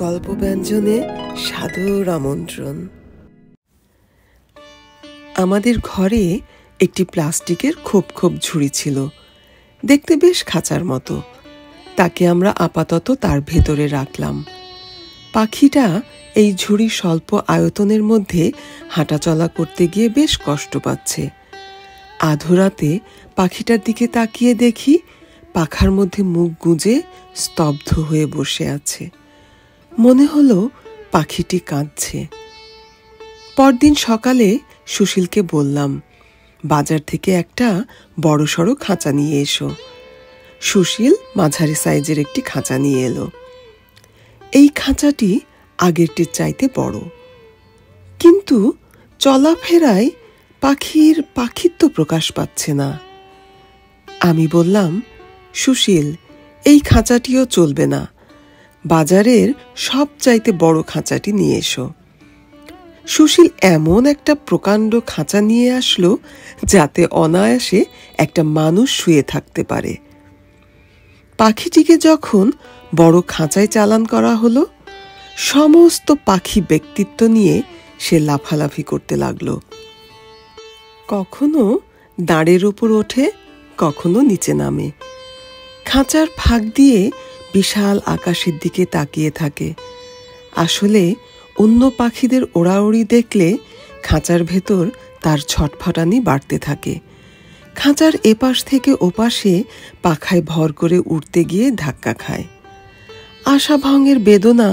গল্প ব্যঞ্জনে সাদর আমন্ত্রণ। আমাদের ঘরে একটি প্লাস্টিকের খোপ খোপ ঝুড়ি ছিল, দেখতে বেশ খাঁচার মতো। তাকে আমরা আপাতত তার ভেতরে রাখলাম। পাখিটা এই ঝুড়ি স্বল্প আয়তনের মধ্যে হাঁটাচলা করতে গিয়ে বেশ কষ্ট পাচ্ছে। আধরাতে পাখিটার দিকে তাকিয়ে দেখি পাখার মধ্যে মুখ গুঁজে স্তব্ধ হয়ে বসে আছে। মনে হলো পাখিটি কাঁদছে। পরদিন সকালে সুশীলকে বললাম, বাজার থেকে একটা বড়সড় খাঁচা নিয়ে এসো। সুশীল মাঝারি সাইজের একটি খাঁচা নিয়ে এলো। এই খাঁচাটি আগেরটির চাইতে বড়, কিন্তু চলাফেরায় পাখির পাখিত্ব প্রকাশ পাচ্ছে না। আমি বললাম, সুশীল, এই খাঁচাটিও চলবে না, বাজারের সব চাইতে বড় খাঁচাটি নিয়ে এসো। সুশীল এমন একটা প্রকাণ্ড খাঁচা নিয়ে আসলো যাতে অনায়াসে একটা মানুষ শুয়ে থাকতে পারে। পাখিটিকে যখন বড় খাঁচায় চালান করা হলো, সমস্ত পাখি ব্যক্তিত্ব নিয়ে সে লাফালাফি করতে লাগলো। কখনো দাঁড়ের উপর ওঠে, কখনো নিচে নামে। খাঁচার ফাঁক দিয়ে বিশাল আকাশের দিকে তাকিয়ে থাকে। আসলে অন্য পাখিদের ওড়াউড়ি দেখলে খাঁচার ভেতর তার ছটফটানি বাড়তে থাকে। খাঁচার এপাশ থেকে ওপাশে পাখায় ভর করে উঠতে গিয়ে ধাক্কা খায়। আশাভঙ্গের বেদনা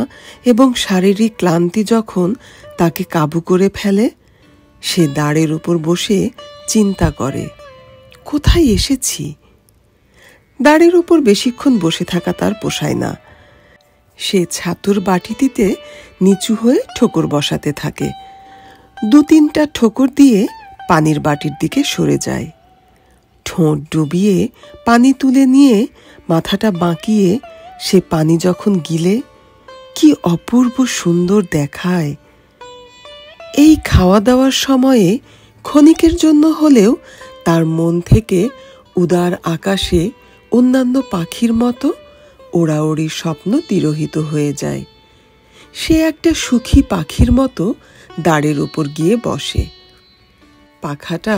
এবং শারীরিক ক্লান্তি যখন তাকে কাবু করে ফেলে, সে দাঁড়ের উপর বসে চিন্তা করে, কোথায় এসেছি। দাঁড়ের উপর বেশিক্ষণ বসে থাকা তার পোষায় না। সে ছাতুর বাটিটিতে নিচু হয়ে ঠোকর বসাতে থাকে। 2-3টা ঠোকর দিয়ে পানির বাটির দিকে সরে যায়। ঠোঁট ডুবিয়ে পানি তুলে নিয়ে মাথাটা বাঁকিয়ে সে পানি যখন গিলে কি অপূর্ব সুন্দর দেখায়। এই খাওয়া দাওয়ার সময়ে ক্ষণিকের জন্য হলেও তার মন থেকে উদার আকাশে অন্যান্য পাখির মতো ওড়াওড়ির স্বপ্ন তিরোহিত হয়ে যায়। সে একটা সুখী পাখির মতো দাঁড়ের উপর গিয়ে বসে, পাখাটা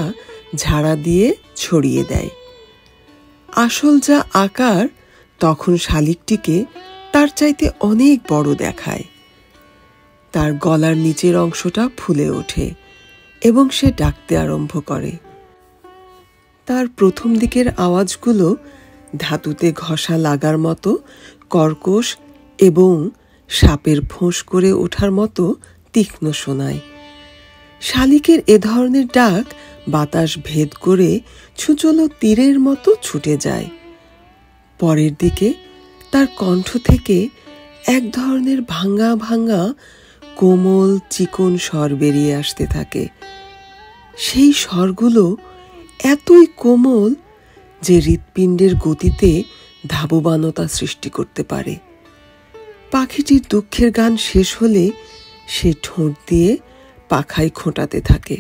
ঝাড়া দিয়ে ছড়িয়ে দেয়। আসল যা আকার, তখন শালিকটিকে তার চাইতে অনেক বড় দেখায়। তার গলার নিচের অংশটা ফুলে ওঠে এবং সে ডাকতে আরম্ভ করে। তার প্রথম দিকের আওয়াজগুলো ধাতুতে ঘষা লাগার মতো কর্কশ এবং সাপের ফোঁস করে ওঠার মতো তীক্ষ্ণ শোনায়। শালিকের এ ধরনের ডাক বাতাস ভেদ করে ছুঁচলো তীরের মতো ছুটে যায়। পরের দিকে তার কণ্ঠ থেকে এক ধরনের ভাঙা ভাঙা কোমল চিকন স্বর বেরিয়ে আসতে থাকে। সেই স্বরগুলো এতই কোমল যে হৃৎপিণ্ডের গতিতে ধাবমানতা সৃষ্টি করতে পারে। পাখিটির দুঃখের গান শেষ হলে সে ঠোঁট দিয়ে পাখায় খোঁটাতে থাকে।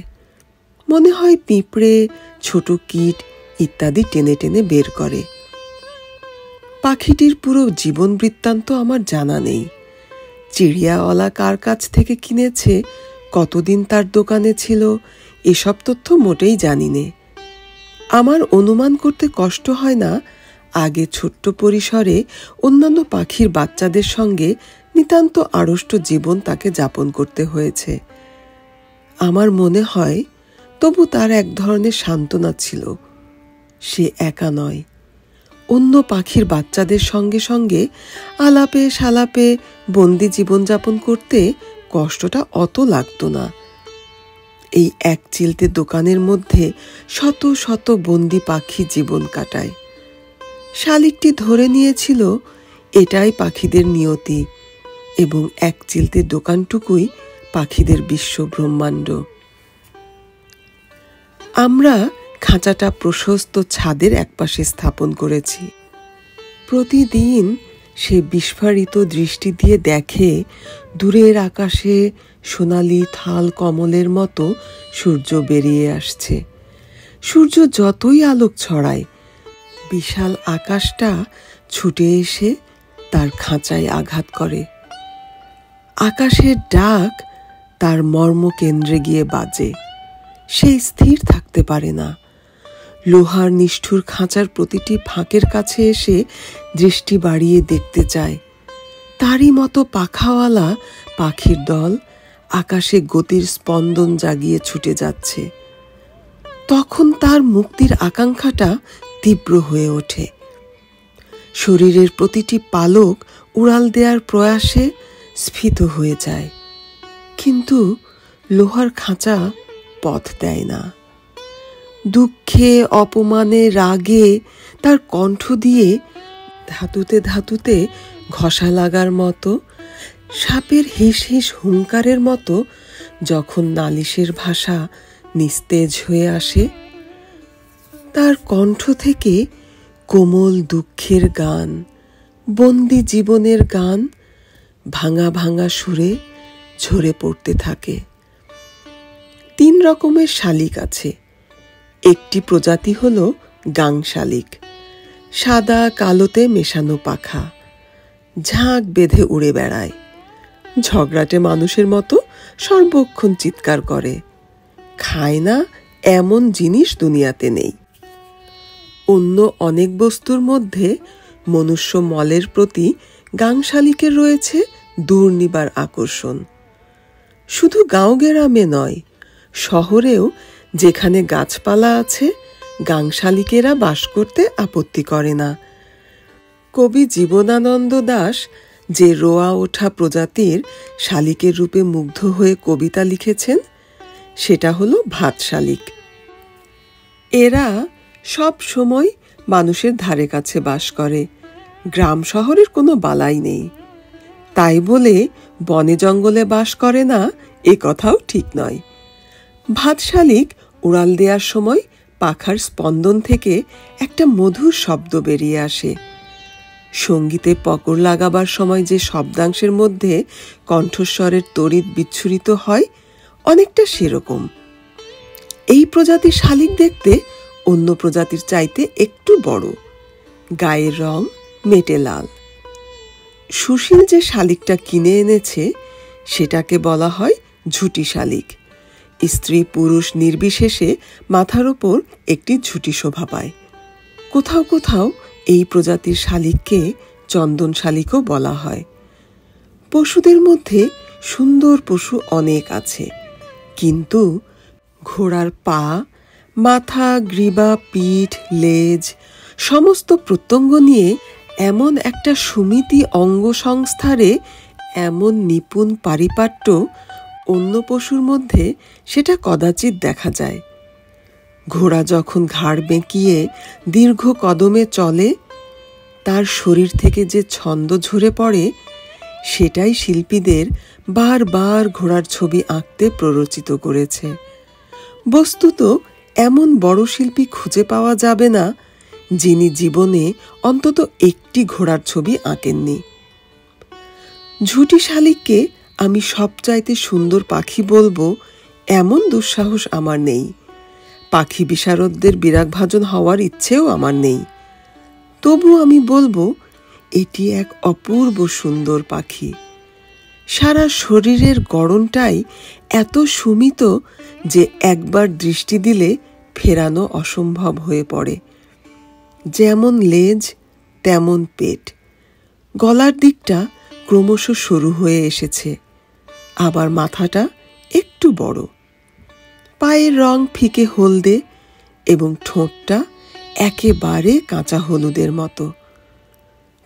মনে হয় পিঁপড়ে, ছোট কীট ইত্যাদি টেনে টেনে বের করে। পাখিটির পুরো জীবন বৃত্তান্ত আমার জানা নেই। চিড়িয়াওয়ালা কার কাছ থেকে কিনেছে, কতদিন তার দোকানে ছিল, এসব তথ্য মোটেই জানি নে। আমার অনুমান করতে কষ্ট হয় না আগে ছোট্ট পরিসরে অন্যান্য পাখির বাচ্চাদের সঙ্গে নিতান্ত আড়ষ্ট জীবন তাকে যাপন করতে হয়েছে। আমার মনে হয় তবু তার এক ধরনের সান্ত্বনা ছিল, সে একা নয়। অন্য পাখির বাচ্চাদের সঙ্গে সঙ্গে আলাপে সালাপে বন্দি জীবনযাপন করতে কষ্টটা অত লাগতো না। এই এক চিলতে দোকানের মধ্যে শত শত বন্দি পাখি জীবন কাটায়। শালিকটি ধরে নিয়েছিল এটাই পাখিদের নিয়তি এবং এক চিলতে দোকানটুকুই পাখিদের বিশ্ব ব্রহ্মাণ্ড। আমরা খাঁচাটা প্রশস্ত ছাদের একপাশে স্থাপন করেছি। প্রতিদিন সে বিস্ফারিত দৃষ্টি দিয়ে দেখে দূরের আকাশে সোনালি থাল কমলের মতো সূর্য বেরিয়ে আসছে। সূর্য যতই আলোক ছড়ায়, বিশাল আকাশটা ছুটে এসে তার খাঁচায় আঘাত করে। আকাশের ডাক তার মর্মকেন্দ্রে গিয়ে বাজে। সে স্থির থাকতে পারে না। লোহার নিষ্ঠুর খাঁচার প্রতিটি ফাঁকের কাছে এসে দৃষ্টি বাড়িয়ে দেখতে চায়। তারই মতো পাখাওয়ালা পাখির দল আকাশে গতির স্পন্দন জাগিয়ে ছুটে যাচ্ছে। তখন তার মুক্তির আকাঙ্ক্ষাটা তীব্র হয়ে ওঠে। শরীরের প্রতিটি পালক উড়াল দেওয়ার প্রয়াসে স্ফীত হয়ে যায়, কিন্তু লোহার খাঁচা পথ দেয় না। দুঃখে, অপমানে, রাগে তার কণ্ঠ দিয়ে ধাতুতে ধাতুতে ঘষা লাগার মতো, সাপের হিস হিস হুঙ্কারের মতো যখন নালিশের ভাষা নিস্তেজ হয়ে আসে, তার কণ্ঠ থেকে কোমল দুঃখের গান, বন্দি জীবনের গান ভাঙা ভাঙা সুরে ঝরে পড়তে থাকে। 3 রকমের শালিক আছে। একটি প্রজাতি হলো গাং শালিক, সাদা কালোতে মেশানো পাখা, ঝাঁক বেঁধে উড়ে বেড়ায়। ঝগড়াটে মানুষের মতো সর্বক্ষণ চিৎকার করে। খায় না এমন জিনিস দুনিয়াতে নেই। অন্য অনেক বস্তুর মধ্যে মনুষ্য মলের প্রতি গাং শালিকের রয়েছে দুর্নিবার আকর্ষণ। শুধু গাঁও গ্রামে নয়, শহরেও যেখানে গাছপালা আছে, গাং শালিকেরা বাস করতে আপত্তি করে না। কবি জীবনানন্দ দাশ যে রোয়া ওঠা প্রজাতির শালিকের রূপে মুগ্ধ হয়ে কবিতা লিখেছেন, সেটা হলো ভাত শালিক। এরা সব সময় মানুষের ধারে কাছে বাস করে। গ্রাম শহরের কোনো বালাই নেই। তাই বলে বনে জঙ্গলে বাস করে না, এ কথাও ঠিক নয়। ভাত শালিক উড়াল দেওয়ার সময় পাখার স্পন্দন থেকে একটা মধুর শব্দ বেরিয়ে আসে। সঙ্গীতে পকড় লাগাবার সময় যে শব্দাংশের মধ্যে কণ্ঠস্বরের তড়িৎ বিচ্ছুরিত হয়, অনেকটা সেরকম। এই প্রজাতির শালিক দেখতে অন্য প্রজাতির চাইতে একটু বড়, গায়ের রং মেটে লাল। সুশীল যে শালিকটা কিনে এনেছে, সেটাকে বলা হয় ঝুটি শালিক। স্ত্রী পুরুষ নির্বিশেষে মাথার ওপর একটি ঝুটি শোভা পায়। কোথাও কোথাও এই প্রজাতির শালিককে চন্দন শালিকও বলা হয়। পশুদের মধ্যে সুন্দর পশু অনেক আছে, কিন্তু ঘোড়ার পা, মাথা, গ্রীবা, পিঠ, লেজ সমস্ত প্রত্যঙ্গ নিয়ে এমন একটা সুমিতি অঙ্গ সংস্থারে এমন নিপুণ পারিপাট্য অন্য পশুর মধ্যে সেটা কদাচিৎ দেখা যায়। ঘোড়া যখন ঘাড় বেঁকিয়ে দীর্ঘ কদমে চলে, তার শরীর থেকে যে ছন্দ ঝরে পড়ে, সেটাই শিল্পীদের বারবার ঘোড়ার ছবি আঁকতে প্ররোচিত করেছে। বস্তুত এমন বড় শিল্পী খুঁজে পাওয়া যাবে না যিনি জীবনে অন্তত একটি ঘোড়ার ছবি আঁকেননি। ঝুটি শালিককে আমি সবচাইতে সুন্দর পাখি বলবো, এমন দুঃসাহস আমার নেই। পাখি বিশারদদের বিরাগভাজন হওয়ার ইচ্ছেও আমার নেই। তবু আমি বলবো, এটি এক অপূর্ব সুন্দর পাখি। সারা শরীরের গড়নটাই এত সুমিত যে একবার দৃষ্টি দিলে ফেরানো অসম্ভব হয়ে পড়ে। যেমন লেজ তেমন পেট, গলার দিকটা ক্রমশ সরু হয়ে এসেছে, আবার মাথাটা একটু বড়। পায়ের রং ফিকে হলদে এবং ঠোঁটটা একেবারে কাঁচা হলুদের মতো।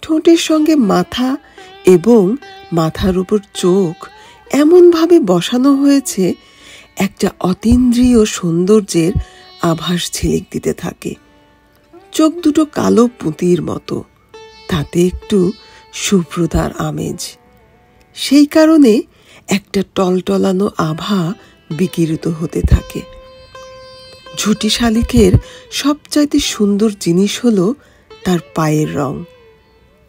ঠোঁটের সঙ্গে মাথা এবং মাথার উপর চোখ এমনভাবে বসানো হয়েছে, একটা অতীন্দ্রিয় সৌন্দর্যের আভাস ঝিলিক দিতে থাকে। চোখ দুটো কালো পুঁতির মতো, তাতে একটু শুভ্রতার আমেজ। সেই কারণে একটা টলটলানো আভা বিকিরিত হতে থাকে। ঝুটি শালিকের সবচাইতে সুন্দর জিনিস হলো তার পায়ের রং।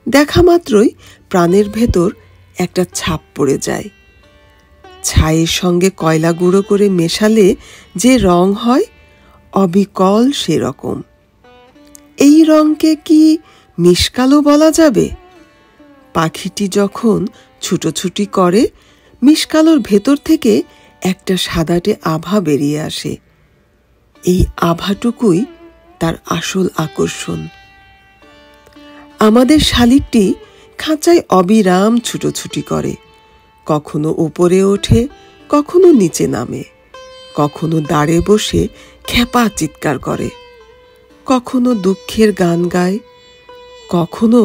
দেখা মাত্রই প্রাণের ভেতর একটা ছাপ পড়ে যায়। ছাইয়ের সঙ্গে কয়লা গুঁড়ো করে মেশালে যে রং হয়, অবিকল সেরকম। এই রংকে কি মিশকালো বলা যাবে? পাখিটি যখন ছুটোছুটি করে, মিশকালোর ভেতর থেকে একটা সাদাটে আভা বেরিয়ে আসে। এই আভাটুকুই তার আসল আকর্ষণ। আমাদের শালিকটি খাঁচায় অবিরাম ছুটোছুটি করে, কখনো উপরে ওঠে, কখনো নিচে নামে, কখনো দাঁড়ে বসে খ্যাপা চিৎকার করে, কখনো দুঃখের গান গায়, কখনো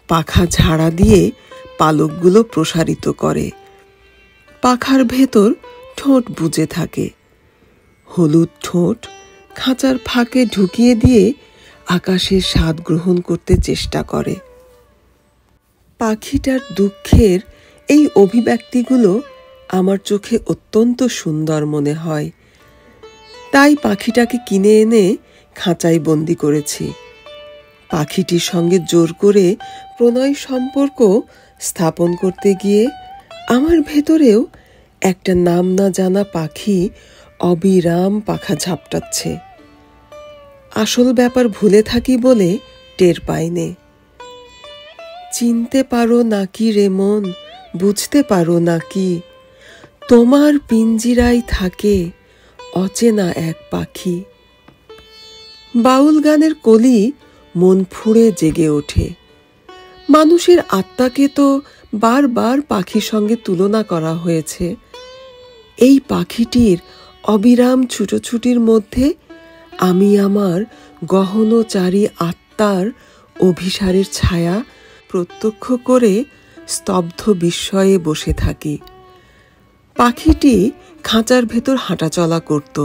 পাখা ঝাড়া দিয়ে পালকগুলো প্রসারিত করে। পাখার ভেতর ঠোঁট বুজে থাকে। হলুদ ঠোঁট খাঁচার ফাঁকে ঢুকিয়ে দিয়ে আকাশের স্বাদ গ্রহণ করতে চেষ্টা করে। পাখিটার দুঃখের এই অভিব্যক্তিগুলো আমার চোখে অত্যন্ত সুন্দর মনে হয়। তাই পাখিটাকে কিনে এনে খাঁচায় বন্দি করেছি। পাখিটির সঙ্গে জোর করে প্রণয় সম্পর্ক স্থাপন করতে গিয়ে আমার ভেতরেও একটা নাম না জানা পাখি অবিরাম পাখা ঝাপটাচ্ছে। আসল ব্যাপার ভুলে থাকি বলে টের পাইনে। চিনতে পারো নাকি রে মন, বুঝতে পারো নাকি, তোমার পিঞ্জিরায় থাকে অচেনা এক পাখি। বাউল গানের কলি মন ফুঁড়ে জেগে ওঠে। মানুষের আত্মাকে তো বারবার পাখির সঙ্গে তুলনা করা হয়েছে। এই পাখিটির অবিরাম ছুটোছুটির মধ্যে আমি আমার গহনচারী আত্মার অভিসারের ছায়া প্রত্যক্ষ করে স্তব্ধ বিস্ময়ে বসে থাকি। পাখিটি খাঁচার ভেতর হাঁটাচলা করত।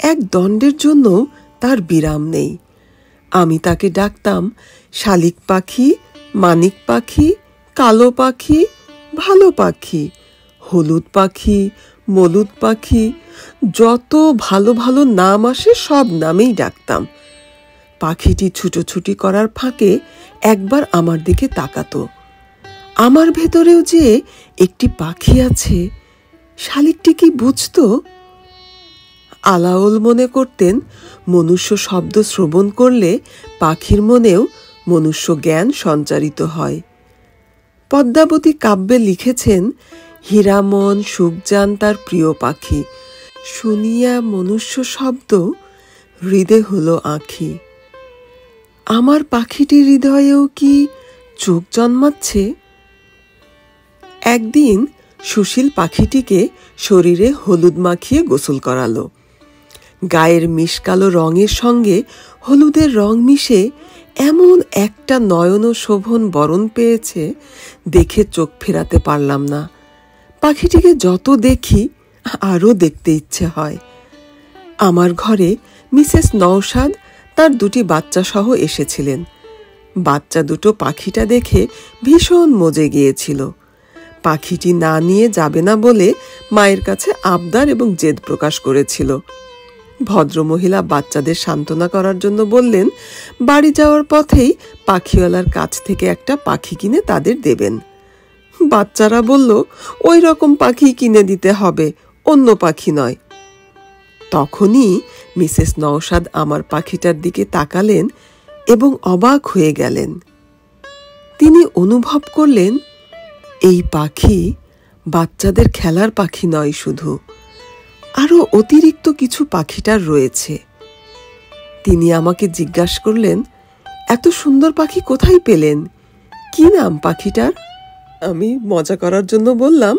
এক দণ্ডের জন্য তার বিরাম নেই। আমি তাকে ডাকতাম শালিক পাখি, মানিক পাখি, কালো পাখি, ভালো পাখি, হলুদ পাখি, মলুদ পাখি, যত ভালো ভালো নাম আসে সব নামেই ডাকতাম। পাখিটি ছুটোছুটি করার ফাঁকে একবার আমার দিকে তাকাতো। আমার ভেতরেও যে একটি পাখি আছে, শালিকটি কি বুঝতো? আলাওল মনে করতেন মনুষ্য শব্দ শ্রবণ করলে পাখির মনেও মনুষ্য জ্ঞান সঞ্চারিত হয়। পদ্মাবতী কাব্যে লিখেছেন, হীরামন সুখজান তার প্রিয় পাখি, শুনিয়া মনুষ্য শব্দ হৃদে হলো আঁখি। আমার পাখিটির হৃদয়েও কি চোখ জন্মাচ্ছে? একদিন সুশীল পাখিটিকে শরীরে হলুদ মাখিয়ে গোসল করালো। গায়ের মিশকালো রঙের সঙ্গে হলুদের রং মিশে এমন একটা নয়ন শোভন বরণ পেয়েছে, দেখে চোখ ফেরাতে পারলাম না। পাখিটিকে যত দেখি আরও দেখতে ইচ্ছে হয়। আমার ঘরে মিসেস নওশাদ তার দুটি বাচ্চা সহ এসেছিলেন। বাচ্চা দুটো পাখিটা দেখে ভীষণ মজে গিয়েছিল। পাখিটি না নিয়ে যাবে না বলে মায়ের কাছে আবদার এবং জেদ প্রকাশ করেছিল। ভদ্রমহিলা বাচ্চাদের সান্ত্বনা করার জন্য বললেন, বাড়ি যাওয়ার পথেই পাখিওয়ালার কাছ থেকে একটা পাখি কিনে তাদের দেবেন। বাচ্চারা বলল, ওই রকম পাখি কিনে দিতে হবে, অন্য পাখি নয়। তখনই মিসেস নওশাদ আমার পাখিটার দিকে তাকালেন এবং অবাক হয়ে গেলেন। তিনি অনুভব করলেন, এই পাখি বাচ্চাদের খেলার পাখি নয়, শুধু আরো অতিরিক্ত কিছু পাখিটার রয়েছে। তিনি আমাকে জিজ্ঞাসা করলেন, এত সুন্দর পাখি কোথায় পেলেন? কি নাম পাখিটার? আমি মজা করার জন্য বললাম,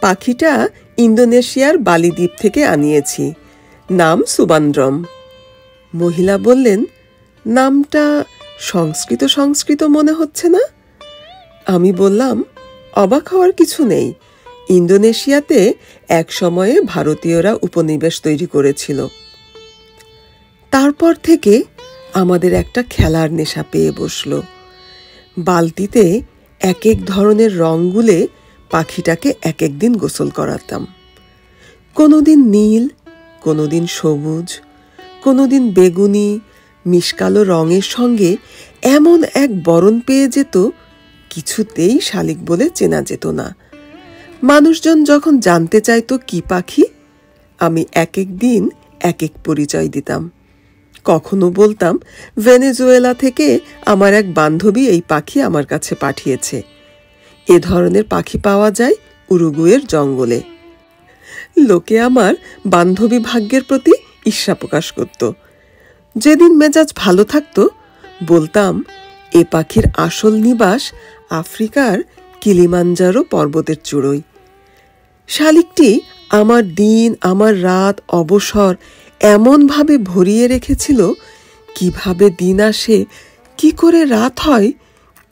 পাখিটা ইন্দোনেশিয়ার বালি দ্বীপ থেকে আনিয়েছি, নাম সুবান্দ্রম। মহিলা বললেন, নামটা সংস্কৃত সংস্কৃত মনে হচ্ছে না? আমি বললাম, অবাক হওয়ার কিছু নেই, ইন্দোনেশিয়াতে এক সময়ে ভারতীয়রা উপনিবেশ তৈরি করেছিল। তারপর থেকে আমাদের একটা খেলার নেশা পেয়ে বসল। বালতিতে এক এক ধরনের রং গুলে পাখিটাকে এক এক দিন গোসল করাতাম। কোনোদিন নীল, কোনোদিন সবুজ, কোনোদিন বেগুনি, মিশকালো রঙের সঙ্গে এমন এক বরণ পেয়ে যেত, কিছুতেই শালিক বলে চেনা যেত না। মানুষজন যখন জানতে চাইতো কি পাখি, আমি এক এক দিন এক এক পরিচয় দিতাম। কখনো বলতাম, ভেনেজুয়েলা থেকে আমার এক বান্ধবী এই পাখি আমার কাছে পাঠিয়েছে। এ ধরনের পাখি পাওয়া যায় উরুগুয়ের জঙ্গলে। লোকে আমার বান্ধবী ভাগ্যের প্রতি ঈর্ষা প্রকাশ করত। যেদিন মেজাজ ভালো থাকতো বলতাম এ পাখির আসল নিবাস আফ্রিকার কিলিমাঞ্জারো পর্বতের চূড়োয়। শালিকটি আমার দিন, আমার রাত, অবসর এমনভাবে ভরিয়ে রেখেছিল, কিভাবে দিন আসে, কি করে রাত হয়,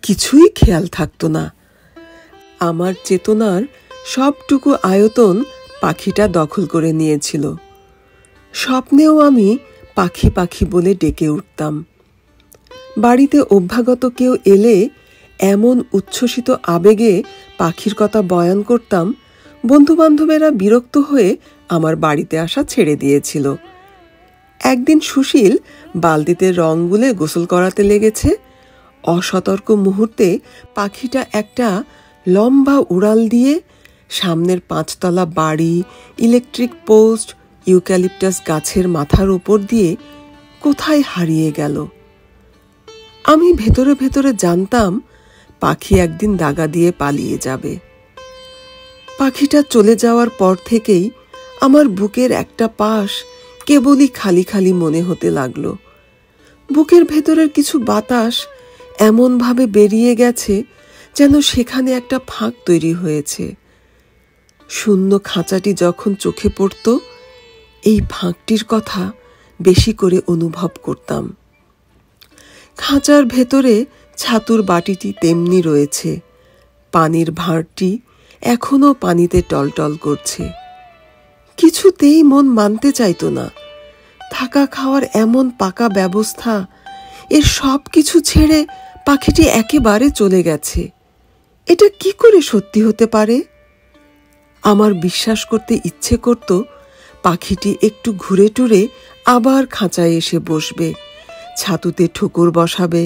কিছুই খেয়াল থাকতো না। আমার চেতনার সবটুকু আয়তন পাখিটা দখল করে নিয়েছিল। স্বপ্নেও আমি পাখি পাখি বলে ডেকে উঠতাম। বাড়িতে অভ্যাগত কেউ এলে এমন উচ্ছ্বসিত আবেগে পাখির কথা বয়ান করতাম, বন্ধুবান্ধবেরা বিরক্ত হয়ে আমার বাড়িতে আসা ছেড়ে দিয়েছিল। একদিন সুশীল বালতিতে রং গুলে গোসল করাতে লেগেছে। অসতর্ক মুহূর্তে পাখিটা একটা লম্বা উড়াল দিয়ে সামনের 5 তলা বাড়ি, ইলেকট্রিক পোস্ট, ইউক্যালিপটাস গাছের মাথার উপর দিয়ে কোথায় হারিয়ে গেল। আমি ভেতরে ভেতরে জানতাম পাখি একদিন দাগা দিয়ে পালিয়ে যাবে। পাখিটা চলে যাওয়ার পর থেকেই আমার বুকের একটা পাশ কেবলই খালি খালি মনে হতে লাগলো। বুকের ভেতরের কিছু বাতাস এমনভাবে বেরিয়ে গেছে যেন সেখানে একটা ফাঁক তৈরি হয়েছে। শূন্য খাঁচাটি যখন চোখে পড়ত, এই ফাঁকটির কথা বেশি করে অনুভব করতাম। খাঁচার ভেতরে ছাতুর বাটিটি তেমনি রয়েছে, পানির ভাঁড়টি এখনো পানিতে টলটল করছে। কিছুতেই মন মানতে চাইতো না, থাকা খাওয়ার এমন পাকা ব্যবস্থা, এর সব কিছু ছেড়ে পাখিটি একেবারে চলে গেছে। এটা কি করে সত্যি হতে পারে? আমার বিশ্বাস করতে ইচ্ছে করত পাখিটি একটু ঘুরে টুরে আবার খাঁচায় এসে বসবে, ছাতুতে ঠোকর বসাবে,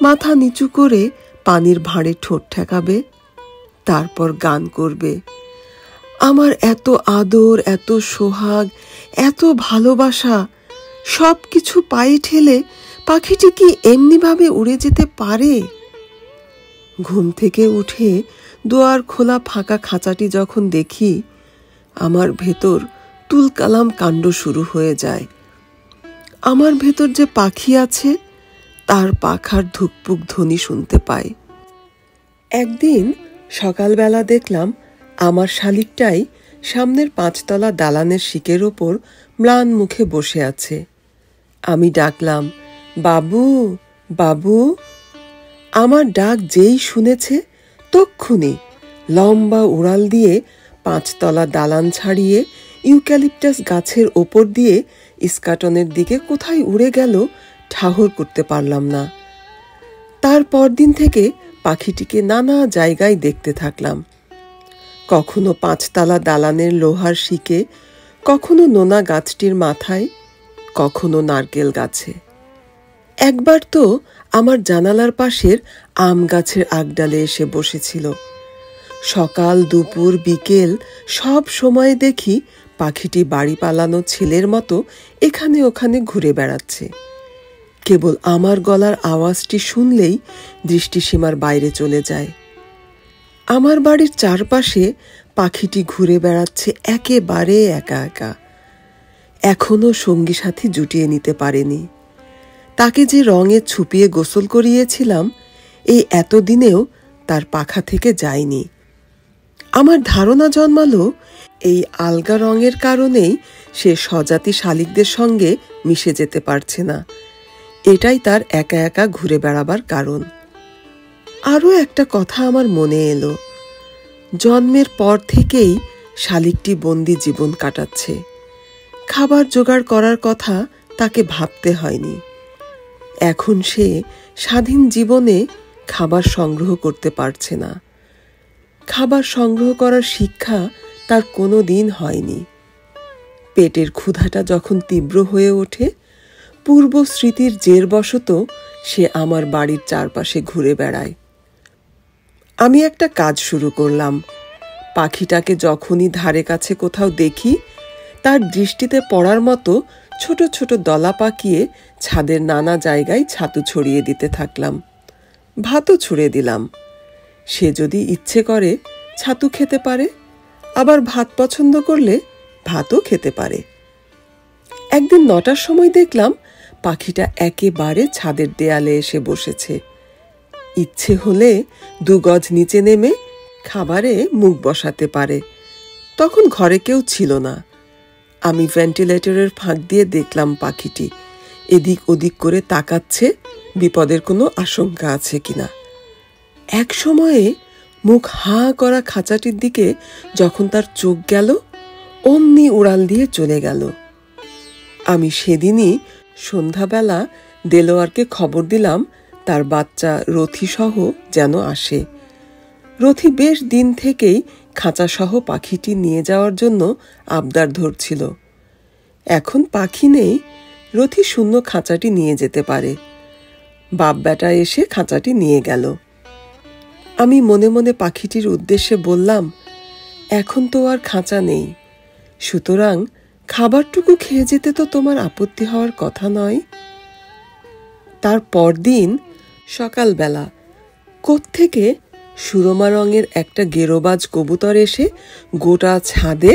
মাথা নিচু করে পানির ভাঁড়ে ঠোঁট ঠেকাবে, তারপর গান করবে। আমার এত আদর, এত সোহাগ, এত ভালোবাসা সব কিছু পায়ে ঠেলে পাখিটি কি এমনিভাবে উড়ে যেতে পারে? ঘুম থেকে উঠে দুয়ার খোলা ফাঁকা খাঁচাটি যখন দেখি, আমার ভেতর তুলকালাম কাণ্ড শুরু হয়ে যায়। আমার ভেতর যে পাখি আছে তার পাখার ধুকপুক ধ্বনি শুনতে পাই। একদিন সকালবেলা দেখলাম আমার শালিকটাই সামনের 5 তলা দালানের শিকের ওপর ম্লান মুখে বসে আছে। আমি ডাকলাম, বাবু বাবু। আমার ডাক যেই শুনেছে তক্ষুনি লম্বা উড়াল দিয়ে 5 তলা দালান ছাড়িয়ে ইউক্যালিপটাস গাছের ওপর দিয়ে ইস্কাটনের দিকে কোথায় উড়ে গেল ঠাহর করতে পারলাম না। তারপর দিন থেকে পাখিটিকে নানা জায়গায় দেখতে থাকলাম, কখনো 5 তলা দালানের লোহার শিকে, কখনো নোনা গাছটির মাথায়, কখনো নারকেল গাছে। একবার তো আমার জানালার পাশের আম গাছের আগডালে এসে বসেছিল। সকাল, দুপুর, বিকেল সব সময় দেখি পাখিটি বাড়ি পালানো ছেলের মতো এখানে ওখানে ঘুরে বেড়াচ্ছে। কেবল আমার গলার আওয়াজটি শুনলেই দৃষ্টিসীমার বাইরে চলে যায়। আমার বাড়ির চারপাশে পাখিটি ঘুরে বেড়াচ্ছে একেবারে একা একা। এখনো সঙ্গী সাথী জুটিয়ে নিতে পারেনি। তাকে যে রঙে ছুপিয়ে গোসল করিয়েছিলাম, এই এতদিনেও তার পাখা থেকে যায়নি। আমার ধারণা জন্মালো এই আলগা রঙের কারণেই সে স্বজাতি শালিকদের সঙ্গে মিশে যেতে পারছে না। এটাই তার একা একা ঘুরে বেড়াবার কারণ। আরও একটা কথা আমার মনে এলো, জন্মের পর থেকেই শালিকটি বন্দি জীবন কাটাচ্ছে। খাবার জোগাড় করার কথা তাকে ভাবতে হয়নি। এখন সে স্বাধীন জীবনে খাবার সংগ্রহ করতে পারছে না। খাবার সংগ্রহ করার শিক্ষা তার কোনো দিন হয়নি। পেটের ক্ষুধাটা যখন তীব্র হয়ে ওঠে, পূর্ব স্মৃতির জেরবশত সে আমার বাড়ির চারপাশে ঘুরে বেড়ায়। আমি একটা কাজ শুরু করলাম। পাখিটাকে যখনই ধারে কাছে কোথাও দেখি, তার দৃষ্টিতে পড়ার মতো ছোট ছোট দলা পাকিয়ে ছাদের নানা জায়গায় ছাতু ছড়িয়ে দিতে থাকলাম। ভাতও ছুঁড়ে দিলাম। সে যদি ইচ্ছে করে ছাতু খেতে পারে, আবার ভাত পছন্দ করলে ভাতও খেতে পারে। একদিন 9টার সময় দেখলাম পাখিটা একেবারে ছাদের দেয়ালে এসে বসেছে। ইচ্ছে হলে 2 গজ নিচে নেমে খাবারে মুখ বসাতে পারে। তখন ঘরে কেউ ছিল না। আমি ভেন্টিলেটরের ফাঁক দিয়ে দেখলাম পাখিটি এদিক ওদিক করে তাকাচ্ছে, বিপদের কোনো আশঙ্কা আছে কিনা। এক সময়ে মুখ হাঁ করা খাঁচাটির দিকে যখন তার চোখ গেল, অমনি উড়াল দিয়ে চলে গেল। আমি সেদিনই সন্ধ্যাবেলা দেলোয়ারকে খবর দিলাম তার বাচ্চা রথি সহ যেন আসে। রথি বেশ দিন থেকেই খাঁচাসহ পাখিটি নিয়ে যাওয়ার জন্য আবদার ধরছিল। এখন পাখি নেই, রথি শূন্য খাঁচাটি নিয়ে যেতে পারে। বাপ বেটা এসে খাঁচাটি নিয়ে গেল। আমি মনে মনে পাখিটির উদ্দেশ্যে বললাম, এখন তো আর খাঁচা নেই, সুতরাং খাবারটুকু খেয়ে যেতে তো তোমার আপত্তি হওয়ার কথা নয়। তার পরদিন সকালবেলা কোত্থেকে সুরমা রঙের একটা গেরোবাজ কবুতর এসে গোটা ছাদে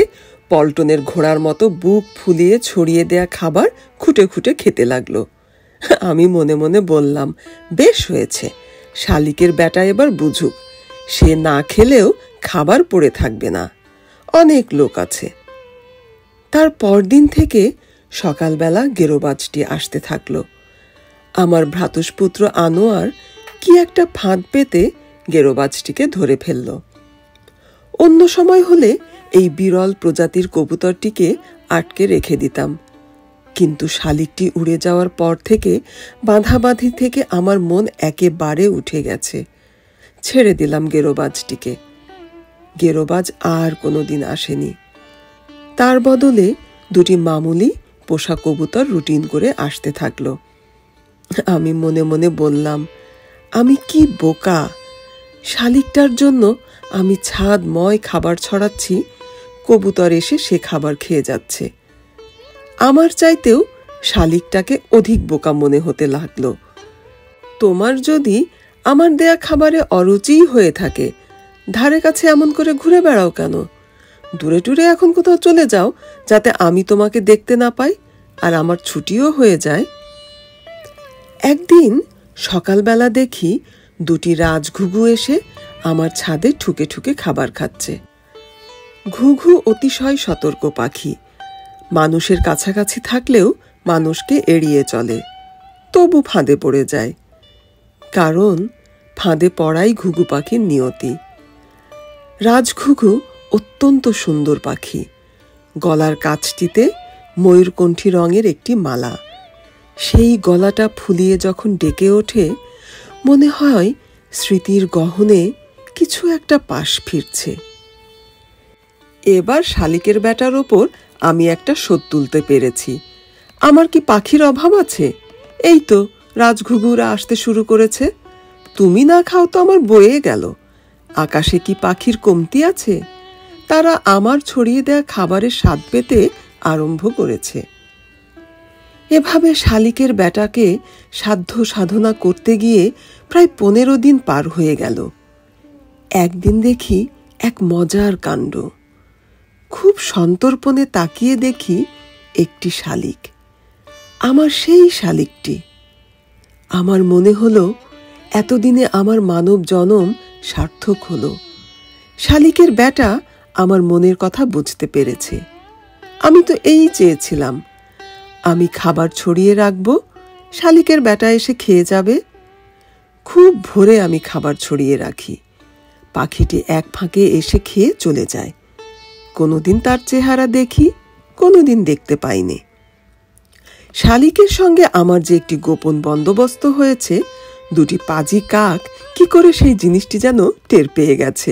পল্টনের ঘোড়ার মতো বুক ফুলিয়ে ছড়িয়ে দেয়া খাবার খুঁটে খুঁটে খেতে লাগলো। আমি মনে মনে বললাম, বেশ হয়েছে, শালিকের বেটা এবার বুঝুক, সে না খেলেও খাবার পড়ে থাকবে না, অনেক লোক আছে। তার পরদিন থেকে সকালবেলা গেরোবাজটি আসতে থাকলো। আমার ভ্রাতুষ্পুত্র আনোয়ার কি একটা ফাঁদ পেতে গেরোবাজটিকে ধরে ফেলল। অন্য সময় হলে এই বিরল প্রজাতির কবুতরটিকে আটকে রেখে দিতাম, কিন্তু শালিকটি উড়ে যাওয়ার পর থেকে বাঁধাবাঁধি থেকে আমার মন একেবারে উঠে গেছে। ছেড়ে দিলাম গেরোবাজটিকে। গেরোবাজ আর কোনোদিন আসেনি। তার বদলে 2টি মামুলি পোষা কবুতর রুটিন করে আসতে থাকলো। আমি মনে মনে বললাম, আমি কি বোকা! শালিকটার জন্য আমি ছাদময় খাবার ছড়াচ্ছি, কবুতর এসে সে খাবার খেয়ে যাচ্ছে। আমার চাইতেও শালিকটাকে অধিক বোকা মনে হতে লাগলো। তোমার যদি আমার দেয়া খাবারে অরুচিই হয়ে থাকে, ধারে কাছে এমন করে ঘুরে বেড়াও কেন? দূরে দূরে এখন কোথাও চলে যাও, যাতে আমি তোমাকে দেখতে না পাই আর আমার ছুটিও হয়ে যায়। একদিন সকালবেলা দেখি 2টি রাজঘুঘু এসে আমার ছাদে ঠুকে ঠুকে খাবার খাচ্ছে। ঘুঘু অতিশয় সতর্ক পাখি, মানুষের কাছাকাছি থাকলেও মানুষকে এড়িয়ে চলে, তবু ফাঁদে পড়ে যায়। কারণ ফাঁদে পড়াই ঘুঘু পাখির নিয়তি। রাজঘুঘু অত্যন্ত সুন্দর পাখি। গলার কাছটিতে ময়ূরকণ্ঠী রঙের একটি মালা। সেই গলাটা ফুলিয়ে যখন ডেকে ওঠে, মনে হয় স্মৃতির গহনে কিছু একটা পাশ ফিরছে। এবার শালিকের বেটার ওপর আমি একটা শোধ তুলতে পেরেছি। আমার কি পাখির অভাব আছে? এই তো রাজঘুঘুরা আসতে শুরু করেছে। তুমি না খাও তো আমার বয়ে গেল। আকাশে কি পাখির কমতি আছে? তারা আমার ছড়িয়ে দেয়া খাবারের স্বাদ পেতে আরম্ভ করেছে। এভাবে শালিকের বেটাকে সাধ্য সাধনা করতে গিয়ে প্রায় 15 দিন পার হয়ে গেল। একদিন দেখি এক মজার কাণ্ড। খুব সন্তর্পণে তাকিয়ে দেখি একটি শালিক, আমার সেই শালিকটি। আমার মনে হলো এতদিনে আমার মানব জনম সার্থক হলো। শালিকের বেটা আমার মনের কথা বুঝতে পেরেছে। আমি তো এই চেয়েছিলাম, আমি খাবার ছড়িয়ে রাখবো, শালিকের বেটা এসে খেয়ে যাবে। খুব ভোরে আমি খাবার ছড়িয়ে রাখি, পাখিটি এক ফাঁকে এসে খেয়ে চলে যায়। কোনোদিন তার চেহারা দেখি, কোনোদিন দেখতে পাইনি। শালিকের সঙ্গে আমার যে একটি গোপন বন্দোবস্ত হয়েছে, 2টি পাজি কাক কি করে সেই জিনিসটি যেন টের পেয়ে গেছে।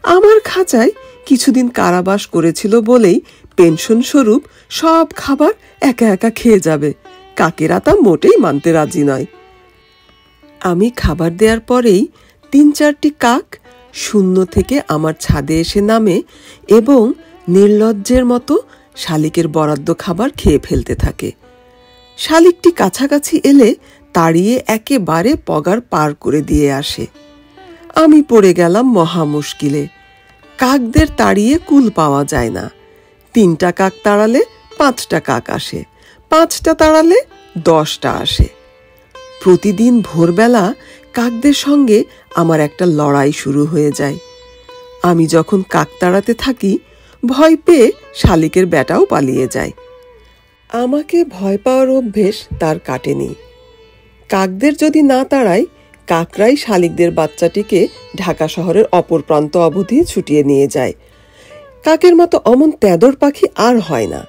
আমার খাঁচায় কিছুদিন কারাবাস করেছিল বলেই পেনশন স্বরূপ সব খাবার একা একা খেয়ে যাবে। কাকেরা তা মোটেই মানতে রাজি নয়। আমি খাবার দেওয়ার পরেই 3-4টি কাক শূন্য থেকে আমার ছাদে এসে নামে এবং নির্লজ্জের মতো শালিকের বরাদ্দ খাবার খেয়ে ফেলতে থাকে। শালিকটি কাছাকাছি এলে তাড়িয়ে একেবারে পগার পার করে দিয়ে আসে। আমি পড়ে গেলাম মহা মুশকিলে। কাকদের তাড়িয়ে কুল পাওয়া যায় না। 3টা কাক তাড়ালে 5টা কাক আসে, 5টা তাড়ালে 10টা আসে। প্রতিদিন ভোরবেলা কাকদের সঙ্গে আমার একটা লড়াই শুরু হয়ে যায়। আমি যখন কাক তাড়াতে থাকি, ভয় পেয়ে শালিকের বেটাও পালিয়ে যায়। আমাকে ভয় পাওয়ার অভ্যেস তার কাটেনি। কাকদের যদি না তাড়ায়, কাকরাই শালিকদের বাচ্চাটিকে ঢাকা শহরের অপর প্রান্ত অবধি ছুটিয়ে নিয়ে যায়। কাকের মতো অমন তেদর পাখি আর হয় না।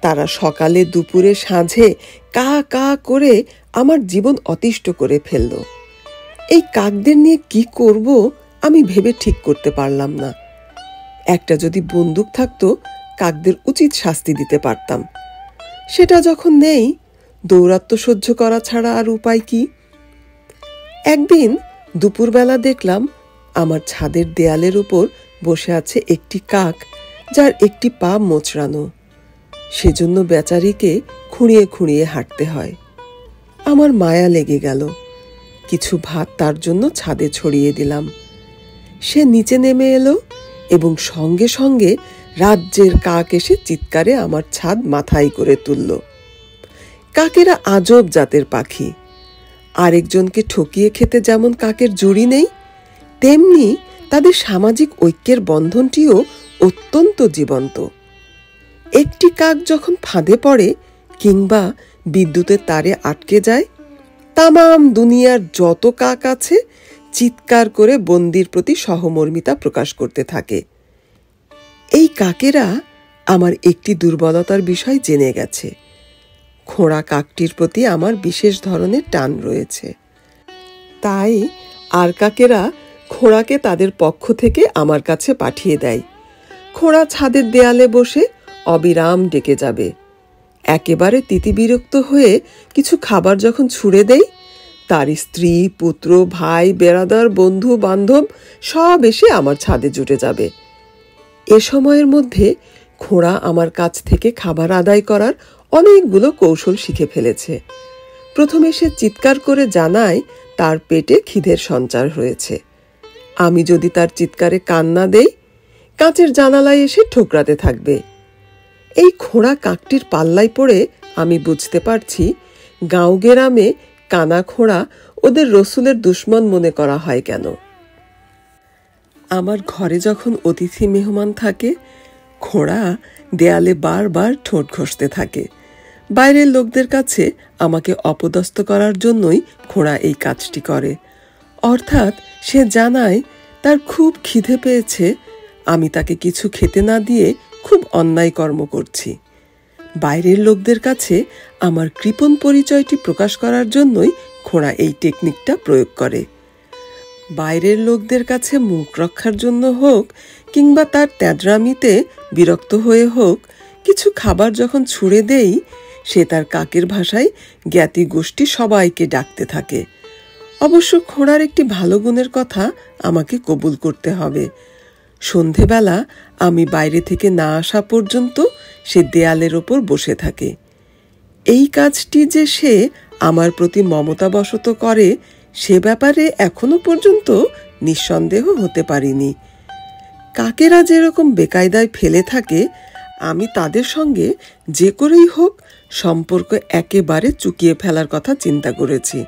তারা সকালে, দুপুরে, সাঁঝে কা কা করে আমার জীবন অতিষ্ঠ করে ফেলল। এই কাকদের নিয়ে কি করব আমি ভেবে ঠিক করতে পারলাম না। একটা যদি বন্দুক থাকতো, কাকদের উচিত শাস্তি দিতে পারতাম। সেটা যখন নেই, দৌরাত্ম্য সহ্য করা ছাড়া আর উপায় কি? একদিন দুপুরবেলা দেখলাম আমার ছাদের দেয়ালের উপর বসে আছে একটি কাক, যার একটি পা মোচড়ানো। সেজন্য বেচারিকে খুঁড়িয়ে খুঁড়িয়ে হাঁটতে হয়। আমার মায়া লেগে গেল। কিছু ভাত তার জন্য ছাদে ছড়িয়ে দিলাম। সে নিচে নেমে এলো এবং সঙ্গে সঙ্গে রাজ্যের কাক এসে চিৎকারে আমার ছাদ মাথায় করে তুলল। কাকেরা আজব জাতের পাখি। আরেকজনকে ঠকিয়ে খেতে যেমন কাকের জুড়ি নেই, তেমনি তাদের সামাজিক ঐক্যের বন্ধনটিও অত্যন্ত জীবন্ত। একটি কাক যখন ফাঁদে পড়ে কিংবা বিদ্যুতের তারে আটকে যায়, তামাম দুনিয়ার যত কাক আছে চিৎকার করে বন্দির প্রতি সহমর্মিতা প্রকাশ করতে থাকে। এই কাকেরা আমার একটি দুর্বলতার বিষয় জেনে গেছে। খোঁড়া কাকটির প্রতি আমার বিশেষ ধরনের টান রয়েছে। তাই আর কাকেরা খোঁড়াকে তাদের পক্ষ থেকে আমার কাছে পাঠিয়ে দেয়। খোঁড়া ছাদের দেয়ালে বসে অবিরাম ডেকে যাবে। একেবারে তিতিবিরক্ত হয়ে কিছু খাবার যখন ছুঁড়ে দেই, তার স্ত্রী, পুত্র, ভাই, বেড়াদার, বন্ধু, বান্ধব সব এসে আমার ছাদে জুটে যাবে। এ সময়ের মধ্যে খোঁড়া আমার কাছ থেকে খাবার আদায় করার অনেকগুলো কৌশল শিখে ফেলেছে। প্রথমে সে চিৎকার করে জানায় তার পেটে খিদের সঞ্চার হয়েছে। আমি যদি তার চিৎকারে কান না দেই, কাঁচের জানালায় এসে ঠোকরাতে থাকবে। এই খোঁড়া কাকটির পাল্লায় পড়ে আমি বুঝতে পারছি গাঁও গ্রামে কানা খোঁড়া ওদের রসুলের দুশ্মন মনে করা হয় কেন। আমার ঘরে যখন অতিথি মেহমান থাকে, খোঁড়া দেয়ালে বারবার ঠোঁট ঘষতে থাকে। বাইরের লোকদের কাছে আমাকে অপদস্থ করার জন্যই খোঁড়া এই কাজটি করে। অর্থাৎ সে জানায় তার খুব খিদে পেয়েছে, আমি তাকে কিছু খেতে না দিয়ে খুব অন্যায় কর্ম করছি। বাইরের লোকদের কাছে আমার কৃপণ পরিচয়টি প্রকাশ করার জন্যই খোঁড়া এই টেকনিকটা প্রয়োগ করে। বাইরের লোকদের কাছে মুখ রক্ষার জন্য হোক কিংবা তার তেজরামিতে বিরক্ত হয়ে হোক, কিছু খাবার যখন ছুঁড়ে দেই, সে তার কাকের ভাষায় জ্ঞাতি গোষ্ঠী সবাইকে ডাকতে থাকে। অবশ্য খোঁড়ার একটি ভালো গুণের কথা আমাকে কবুল করতে হবে। সন্ধেবেলা আমি বাইরে থেকে না আসা পর্যন্ত সে দেয়ালের ওপর বসে থাকে। এই কাজটি যে সে আমার প্রতি মমতাবশত করে, সে ব্যাপারে এখনো পর্যন্ত নিঃসন্দেহ হতে পারিনি। কাকেরা যেরকম বেকায়দায় ফেলে থাকে, আমি তাদের সঙ্গে যে করেই হোক সম্পর্ক একেবারে চুকিয়ে ফেলার কথা চিন্তা করেছি।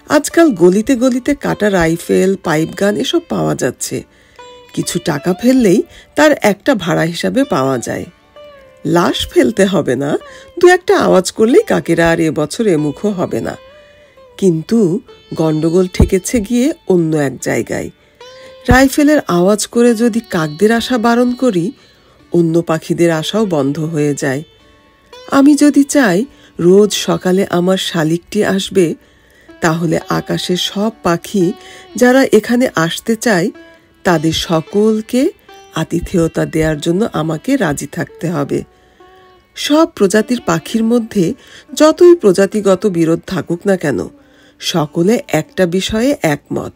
আজকাল গলিতে গলিতে কাটা রাইফেল, পাইপ গান এসব পাওয়া যাচ্ছে। কিছু টাকা ফেললেই তার একটা ভাড়া হিসাবে পাওয়া যায়। লাশ ফেলতে হবে না, 2-1টা আওয়াজ করলেই কাকেরা আর এবছর এমুখো হবে না। কিন্তু গন্ডগোল ঠেকেছে গিয়ে অন্য এক জায়গায়। রাইফেলের আওয়াজ করে যদি কাকদের আসা বারণ করি, অন্য পাখিদের আসাও বন্ধ হয়ে যায়। আমি যদি চাই রোজ সকালে আমার শালিকটি আসবে, তাহলে আকাশের সব পাখি যারা এখানে আসতে চায় তাদের সকলকে আতিথেয়তা দেওয়ার জন্য আমাকে রাজি থাকতে হবে। সব প্রজাতির পাখির মধ্যে যতই প্রজাতিগত বিরোধ থাকুক না কেন, সকলে একটা বিষয়ে একমত: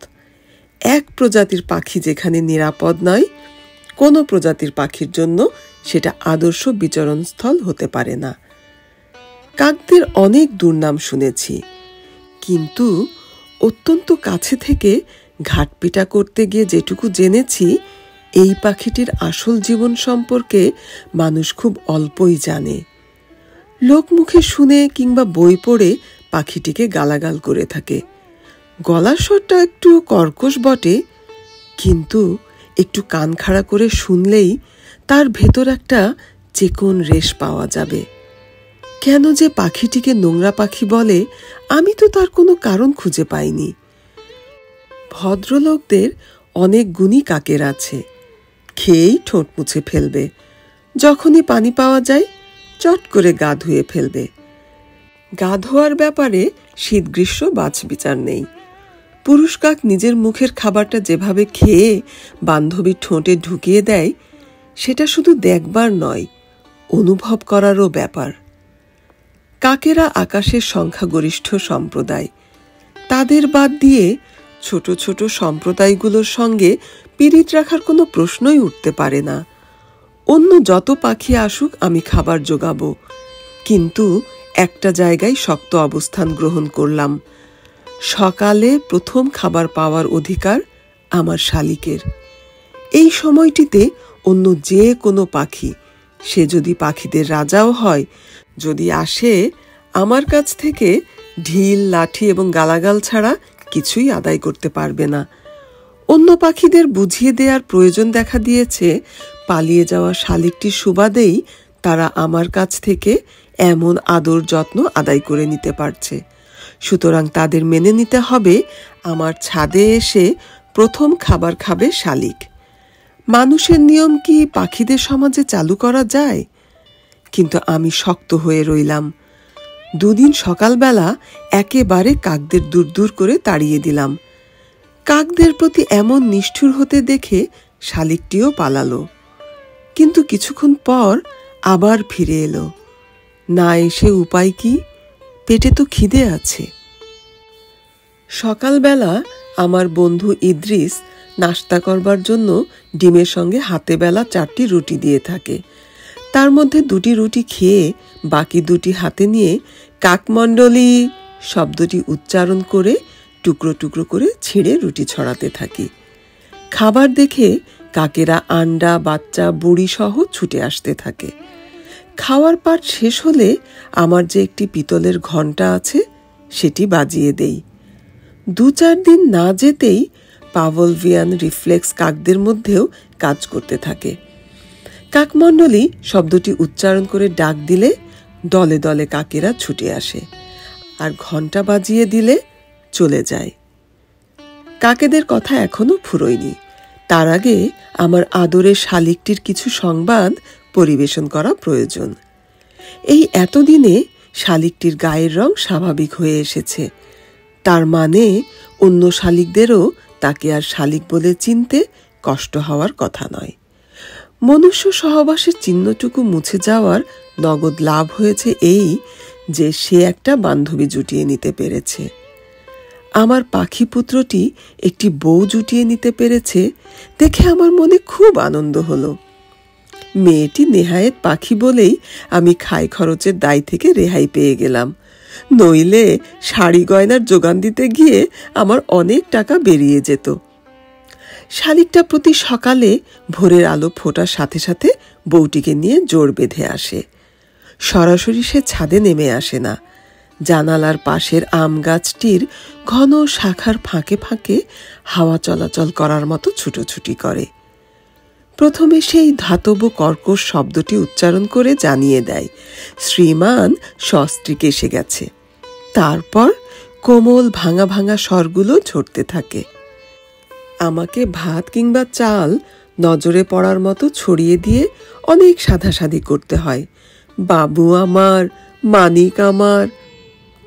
এক প্রজাতির পাখি যেখানে নিরাপদ নয়, কোনো প্রজাতির পাখির জন্য সেটা আদর্শ বিচরণস্থল হতে পারে না। কাকদের অনেক দুর্নাম শুনেছি, কিন্তু অত্যন্ত কাছে থেকে ঘাটপিটা করতে গিয়ে যেটুকু জেনেছি, এই পাখিটির আসল জীবন সম্পর্কে মানুষ খুব অল্পই জানে। লোকমুখে শুনে কিংবা বই পড়ে পাখিটিকে গালাগাল করে থাকে। গলার স্বরটা একটু কর্কশ বটে, কিন্তু একটু কান খাড়া করে শুনলেই তার ভেতর একটা চেকন রেশ পাওয়া যাবে। কেন যে পাখিটিকে নোংরা পাখি বলে, আমি তো তার কোনো কারণ খুঁজে পাইনি। ভদ্রলোকদের অনেক গুণী কাকের আছে, খেয়েই ঠোঁট মুছে ফেলবে, যখনই পানি পাওয়া যায় চট করে গা ধুয়ে ফেলবে। গা ধোয়ার ব্যাপারে শীত গ্রীষ্ম বাছবিচার নেই। পুরুষ কাক নিজের মুখের খাবারটা যেভাবে খেয়ে বান্ধবীর ঠোঁটে ঢুকিয়ে দেয়, সেটা শুধু দেখবার নয়, অনুভব করারও ব্যাপার। কাকেরা আকাশের সংখ্যাগরিষ্ঠ সম্প্রদায়। তাদের বাদ দিয়ে ছোট ছোট সম্প্রদায়গুলোর সঙ্গে পিরিত রাখার কোনো প্রশ্নই উঠতে পারে না। অন্য যত পাখি আসুক আমি খাবার জোগাবো, কিন্তু একটা জায়গায় শক্ত অবস্থান গ্রহণ করলাম। সকালে প্রথম খাবার পাওয়ার অধিকার আমার শালিকের। এই সময়টিতে অন্য যে কোনো পাখি, সে যদি পাখিদের রাজাও হয়, যদি আসে, আমার কাছ থেকে ঢিল, লাঠি এবং গালাগাল ছাড়া কিছুই আদায় করতে পারবে না। অন্য পাখিদের বুঝিয়ে দেওয়ার প্রয়োজন দেখা দিয়েছে, পালিয়ে যাওয়া শালিকটির সুবাদেই তারা আমার কাছ থেকে এমন আদর যত্ন আদায় করে নিতে পারছে। সুতরাং তাদের মেনে নিতে হবে, আমার ছাদে এসে প্রথম খাবার খাবে শালিক। মানুষের নিয়ম কি পাখিদের সমাজে চালু করা যায়? কিন্তু আমি শক্ত হয়ে রইলাম। দুদিন সকালবেলা একেবারে কাকদের দূর দূর করে তাড়িয়ে দিলাম। কাকদের প্রতি এমন নিষ্ঠুর হতে দেখে শালিকটিও পালালো, কিন্তু কিছুক্ষণ পর আবার ফিরে এলো। না এসে উপায় কি? পেটে তো খিদে আছে। সকালবেলা আমার বন্ধু ইদ্রিস নাস্তা করবার জন্য ডিমের সঙ্গে হাতে বেলা 4টি রুটি দিয়ে থাকে। তার মধ্যে 2টি রুটি খেয়ে বাকি 2টি হাতে নিয়ে কাকমণ্ডলী শব্দটি উচ্চারণ করে টুকরো টুকরো করে ছিঁড়ে রুটি ছড়াতে থাকি। খাবার দেখে কাকেরা আন্ডা, বাচ্চা, বুড়ি সহ ছুটে আসতে থাকে। খাওয়ার পাট শেষ হলে আমার যে একটি পিতলের ঘণ্টা আছে, সেটি বাজিয়ে দেই। 2-4 দিন না যেতেই পাভলভিয়ান রিফ্লেক্স কাকদের মধ্যেও কাজ করতে থাকে। কাকমণ্ডলী শব্দটি উচ্চারণ করে ডাক দিলে দলে দলে কাকেরা ছুটে আসে, আর ঘণ্টা বাজিয়ে দিলে চলে যায়। কাকেদের কথা এখনো ফুরোয়নি। তার আগে আমার আদরের শালিকটির কিছু সংবাদ পরিবেশন করা প্রয়োজন। এই এতদিনে শালিকটির গায়ের রং স্বাভাবিক হয়ে এসেছে। তার মানে অন্য শালিকদেরও তাকে আর শালিক বলে চিনতে কষ্ট হওয়ার কথা নয়। মনুষ্য সহবাসের চিহ্নটুকু মুছে যাওয়ার নগদ লাভ হয়েছে এই যে সে একটা বান্ধবী জুটিয়ে নিতে পেরেছে। আমার পাখি পুত্রটি একটি বউ জুটিয়ে নিতে পেরেছে দেখে আমার মনে খুব আনন্দ হলো। মেয়েটি নেহায়েত পাখি বলেই আমি খাই খরচের দায় থেকে রেহাই পেয়ে গেলাম, নইলে শাড়ি গয়নার যোগান দিতে গিয়ে আমার অনেক টাকা বেরিয়ে যেত। শালিকটা প্রতি সকালে ভোরের আলো ফোটার সাথে সাথে বউটিকে নিয়ে জোর বেঁধে আসে। সরাসরি সে ছাদে নেমে আসে না, জানালার পাশের আম গাছটির ঘন শাখার ফাঁকে ফাঁকে হাওয়া চলাচল করার মতো ছুটোছুটি করে। প্রথমে সেই ধাতব কর্কশ শব্দটি উচ্চারণ করে জানিয়ে দেয় শ্রীমান সস্ত্রীক এসে গেছে। তারপর কোমল ভাঙা ভাঙা স্বরগুলো ঝরতে থাকে। আমাকে ভাত কিংবা চাল নজরে পড়ার মতো ছড়িয়ে দিয়ে অনেক সাধাসাধি করতে হয়। বাবু আমার, মানিক আমার,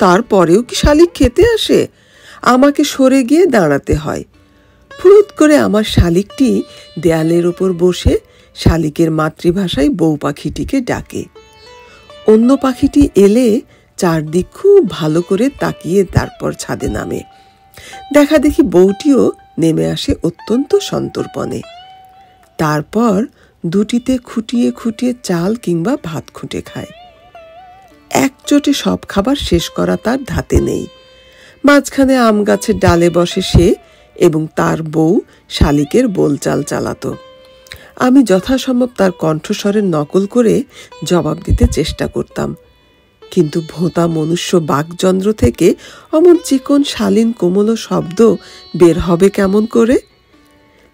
তারপরেও কি শালিক খেতে আসে? আমাকে সরে গিয়ে দাঁড়াতে হয়। ফুরুত করে আমার শালিকটি দেয়ালের ওপর বসে শালিকের মাতৃভাষায় বউ পাখিটিকে ডাকে। অন্য পাখিটি এলে চারদিক খুব ভালো করে তাকিয়ে তারপর ছাদে নামে। দেখা দেখি বউটিও নেমে আসে অত্যন্ত সন্তর্পণে। তারপর দুটিতে খুঁটিয়ে খুঁটিয়ে চাল কিংবা ভাত খুঁটে খায়। একচোটে সব খাবার শেষ করা তার ধাতে নেই। মাঝখানে আম গাছের ডালে বসে সে এবং তার বউ শালিকের বোলচাল চালাতো। আমি যথাসম্ভব তার কণ্ঠস্বরের নকল করে জবাব দিতে চেষ্টা করতাম, কিন্তু ভোঁতা মনুষ্য বাকযন্ত্র থেকে অমন চিকন শালীন কোমল শব্দ বের হবে কেমন করে?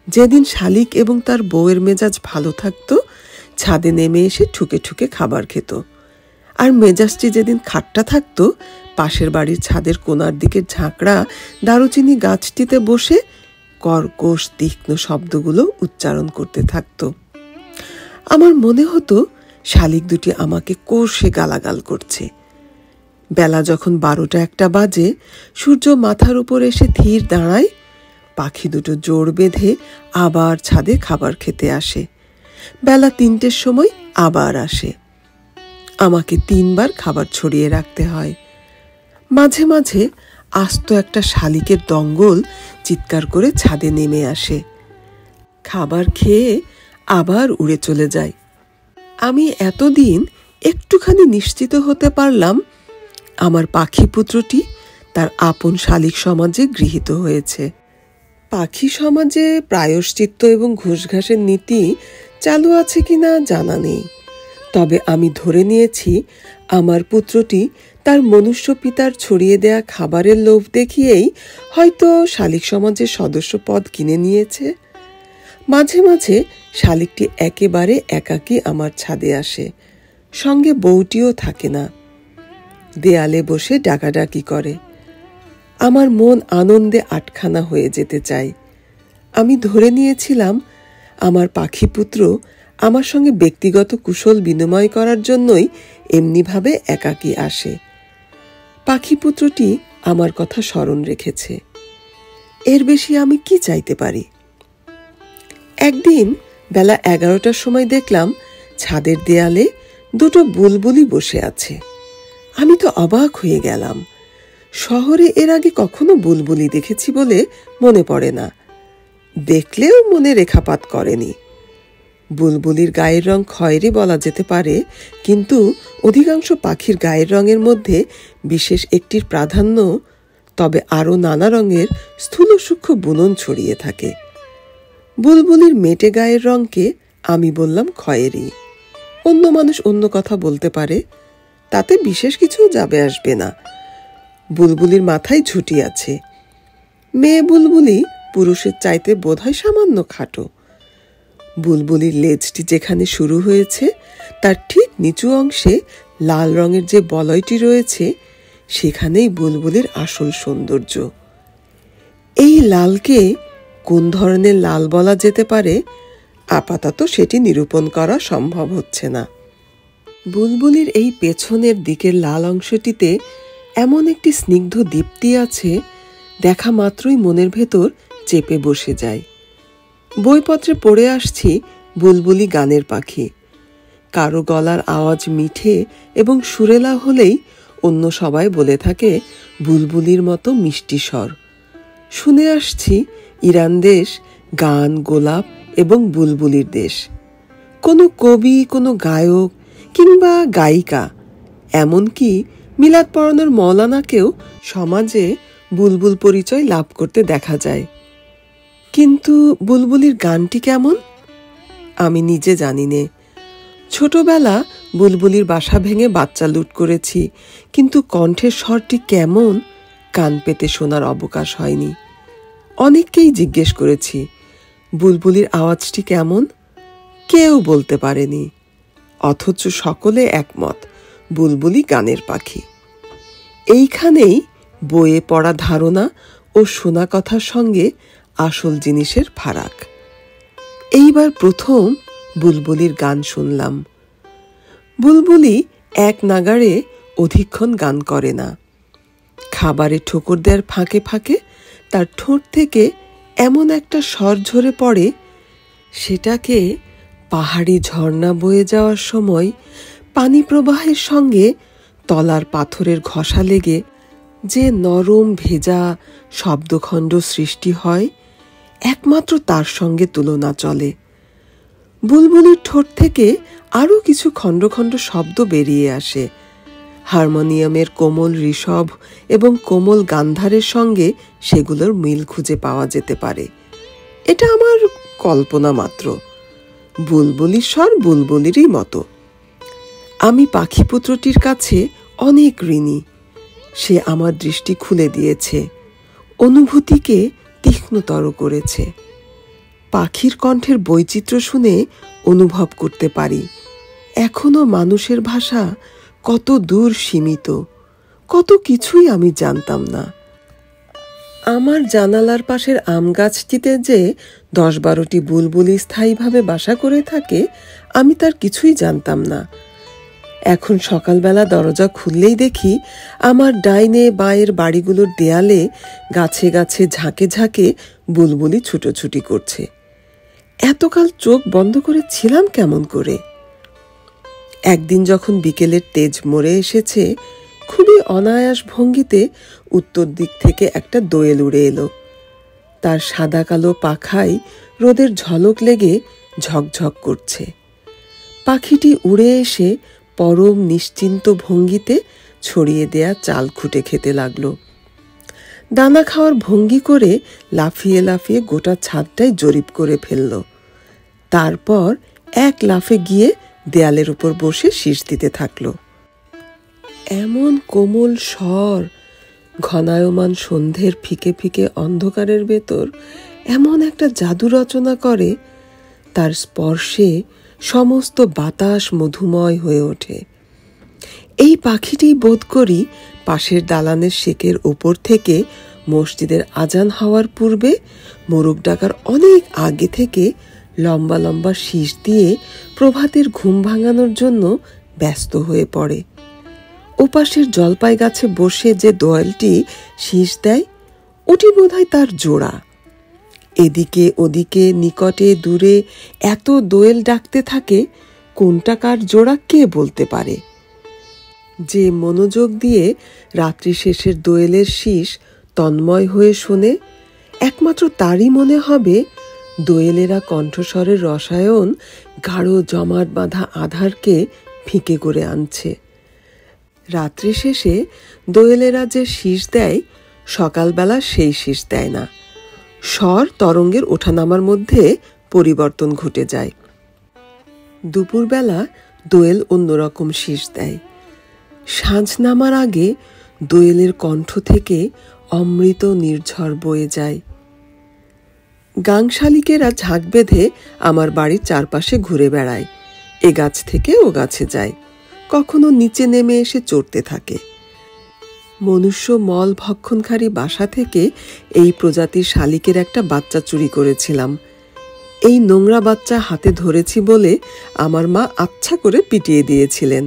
যেদিন শালিক এবং তার বউয়ের মেজাজ ভালো থাকতো, ছাদে নেমে এসে ঠুকে ঠুকে খাবার খেত। আর মেজাজটি যেদিন খাট্টা থাকতো, পাশের বাড়ির ছাদের কোণার দিকের ঝাঁকড়া দারুচিনি গাছটিতে বসে কর্কশ তীক্ষ্ণ শব্দগুলো উচ্চারণ করতে থাকতো। আমার মনে হতো শালিক দুটি আমাকে কষে গালাগাল করছে। বেলা যখন 12টা-1টা বাজে, সূর্য মাথার উপর এসে ধীর দাঁড়ায়, পাখি দুটো জোড় বেঁধে আবার ছাদে খাবার খেতে আসে। বেলা 3টের সময় আবার আসে। আমাকে 3বার খাবার ছড়িয়ে রাখতে হয়। মাঝে মাঝে আস্ত একটা শালিকের দঙ্গল চিৎকার করে ছাদে নেমে আসে, খাবার খেয়ে আবার উড়ে চলে যায়। আমি এতদিন একটুখানি নিশ্চিত হতে পারলাম আমার পাখি পুত্রটি তার আপন শালিক সমাজে গৃহীত হয়েছে। পাখি সমাজে প্রায়শ্চিত্ত এবং ঘুষঘাসের নীতি চালু আছে কিনা জানা নেই, তবে আমি ধরে নিয়েছি আমার পুত্রটি তার মনুষ্য পিতার ছড়িয়ে দেয়া খাবারের লোভ দেখিয়েই হয়তো শালিক সমাজের সদস্য পদ কিনে নিয়েছে। মাঝে মাঝে শালিকটি একেবারে একাকী আমার ছাদে আসে, সঙ্গে বউটিও থাকে না। দেয়ালে বসে ডাকাডাকি করে। আমার মন আনন্দে আটখানা হয়ে যেতে চায়। আমি ধরে নিয়েছিলাম আমার পাখি পুত্র আমার সঙ্গে ব্যক্তিগত কুশল বিনিময় করার জন্যই এমনিভাবে একাকী আসে। পাখি পুত্রটি আমার কথা স্মরণ রেখেছে। এর বেশি আমি কি চাইতে পারি? একদিন বেলা 11টার সময় দেখলাম ছাদের দেয়ালে দুটো বুলবুলি বসে আছে। আমি তো অবাক হয়ে গেলাম। শহরে এর আগে কখনো বুলবুলি দেখেছি বলে মনে পড়ে না, দেখলেও মনে রেখাপাত করেনি। বুলবুলির গায়ের রং খয়েরি বলা যেতে পারে, কিন্তু অধিকাংশ পাখির গায়ের রঙের মধ্যে বিশেষ একটির প্রাধান্য, তবে আরও নানা রঙের স্থূল সূক্ষ্ম বুনন ছড়িয়ে থাকে। বুলবুলির মেটে গায়ের রঙকে আমি বললাম খয়েরি। অন্য মানুষ অন্য কথা বলতে পারে, তাতে বিশেষ কিছু যাবে আসবে না। বুলবুলির মাথায় ঝুঁটি আছে। মেয়ে বুলবুলি পুরুষের চাইতে বোধহয় সামান্য খাটো। বুলবুলির লেজটি যেখানে শুরু হয়েছে তার ঠিক নিচু অংশে লাল রঙের যে বলয়টি রয়েছে, সেখানেই বুলবুলির আসল সৌন্দর্য। এই লালকে কোন ধরনের লাল বলা যেতে পারে, আপাতত সেটি নিরূপণ করা সম্ভব হচ্ছে না। বুলবুলির এই পেছনের দিকের লাল অংশটিতে এমন একটি স্নিগ্ধ দীপ্তি আছে, দেখা মাত্রই মনের ভেতর চেপে বসে যায়। বইপত্রে পড়ে আসছি বুলবুলি গানের পাখি। কারো গলার আওয়াজ মিঠে এবং সুরেলা হলেই অন্য সবাই বলে থাকে বুলবুলির মতো মিষ্টি স্বর। শুনে আসছি ইরান দেশ গান, গোলাপ এবং বুলবুলির দেশ। কোনো কবি, কোনো গায়ক কিংবা গায়িকা, এমনকি মিলাদ পড়ানোর মৌলানাকেও সমাজে বুলবুল পরিচয় লাভ করতে দেখা যায়। কিন্তু বুলবুলির গানটি কেমন আমি নিজে জানি নে। ছোটবেলা বুলবুলির বাসা ভেঙে বাচ্চা লুট করেছি, কিন্তু কণ্ঠের স্বরটি কেমন কান পেতে শোনার অবকাশ হয়নি। অনেককেই জিজ্ঞেস করেছি বুলবুলির আওয়াজটি কেমন, কেউ বলতে পারেনি। অথচ সকলে একমত বুলবুলি গানের পাখি। এইখানেই বইয়ে পড়া ধারণা ও শোনা কথার সঙ্গে আসল জিনিসের ফারাক। এইবার প্রথম বুলবুলির গান শুনলাম। বুলবুলি এক নাগাড়ে অধিকক্ষণ গান করে না। খাবারে ঠোকর দেওয়ার ফাঁকে ফাঁকে তার ঠোঁট থেকে এমন একটা স্বর ঝরে পড়ে, সেটাকে পাহাড়ি ঝর্ণা বয়ে যাওয়ার সময় পানি প্রবাহের সঙ্গে তলার পাথরের ঘষা লেগে যে নরম ভেজা শব্দখণ্ড সৃষ্টি হয়, একমাত্র তার সঙ্গে তুলনা চলে। বুলবুলির ঠোঁট থেকে আরও কিছু খণ্ড খণ্ড শব্দ বেরিয়ে আসে। হারমোনিয়ামের কোমল ঋষভ এবং কোমল গান্ধারের সঙ্গে সেগুলোর মিল খুঁজে পাওয়া যেতে পারে। এটা আমার কল্পনা মাত্র, বুলবুলির স্বর বুলবুলিরই মতো। আমি পাখিপুত্রটির কাছে অনেক ঋণী। সে আমার দৃষ্টি খুলে দিয়েছে, অনুভূতিকে তীক্ষ্ণতর করেছে। পাখির কণ্ঠের বৈচিত্র্য শুনে অনুভব করতে পারি এখনো মানুষের ভাষা কত দূর সীমিত, কত কিছুই আমি জানতাম না। আমার জানালার পাশের আম গাছটিতে যে 10-12টি বুলবুলি স্থায়ীভাবে বাসা করে থাকে আমি তার কিছুই জানতাম না। এখন সকালবেলা দরজা খুললেই দেখি আমার ডাইনে বাঁয়ের বাড়িগুলোর দেয়ালে গাছে গাছে ঝাঁকে ঝাঁকে বুলবুলি ছুটোছুটি করছে। এতকাল চোখ বন্ধ করে ছিলাম কেমন করে? একদিন যখন বিকেলের তেজ মরে এসেছে, খুবই অনায়াস ভঙ্গিতে উত্তর দিক থেকে একটা দোয়েল উড়ে এলো। তার সাদা কালো পাখায় রোদের ঝলক লেগে ঝকঝক করছে। পাখিটি উড়ে এসে পরম নিশ্চিন্ত ভঙ্গিতে ছড়িয়ে দেয়া চাল খুঁটে খেতে লাগলো। দানা খাওয়ার ভঙ্গি করে লাফিয়ে লাফিয়ে গোটা ছাদটাই জরিপ করে ফেলল। তারপর এক লাফে গিয়ে দেয়ালের উপর বসে শীষ দিতে থাকলো। এমন কোমল স্বর, ঘনায়মান সন্ধ্যের ফিকে ফিকে অন্ধকারের ভেতর এমন একটা জাদু রচনা করে, তার স্পর্শে সমস্ত বাতাস মধুময় হয়ে ওঠে। এই পাখিটি বোধ করি পাশের দালানের শেকের ওপর থেকে মসজিদের আজান হওয়ার পূর্বে মোরগ ডাকার অনেক আগে থেকে লম্বা লম্বা শীষ দিয়ে প্রভাতের ঘুম ভাঙানোর জন্য ব্যস্ত হয়ে পড়ে। ওপাশের জলপাই গাছে বসে যে দোয়েলটি শীষ দেয়, ওটি বোধহয় তার জোড়া। এদিকে ওদিকে নিকটে দূরে এত দোয়েল ডাকতে থাকে, কোনটা কার জোড়া কে বলতে পারে? যে মনোযোগ দিয়ে রাত্রি শেষের দোয়েলের শীষ তন্ময় হয়ে শোনে, একমাত্র তারই মনে হবে দোয়েলেরা কণ্ঠস্বরের রসায়ন গাঢ় জমাট বাঁধা আধারকে ফিকে করে আনছে। রাত্রি শেষে দোয়েলেরা যে শীষ দেয়, সকালবেলা সেই শীষ দেয় না। স্বর তরঙ্গের ওঠানামার মধ্যে পরিবর্তন ঘটে যায়। দুপুরবেলা দোয়েল অন্যরকম শীষ দেয়। সাঁঝ নামার আগে দোয়েলের কণ্ঠ থেকে অমৃত নির্ঝর বয়ে যায়। গাংশালিকেরা ঝাঁক বেঁধে আমার বাড়ির চারপাশে ঘুরে বেড়ায়, এ গাছ থেকে ও গাছে যায়, কখনো নিচে নেমে এসে চড়তে থাকে। মনুষ্য মল ভক্ষণকারী বাসা থেকে এই প্রজাতির শালিকের একটা বাচ্চা চুরি করেছিলাম। এই নোংরা বাচ্চা হাতে ধরেছি বলে আমার মা আচ্ছা করে পিটিয়ে দিয়েছিলেন।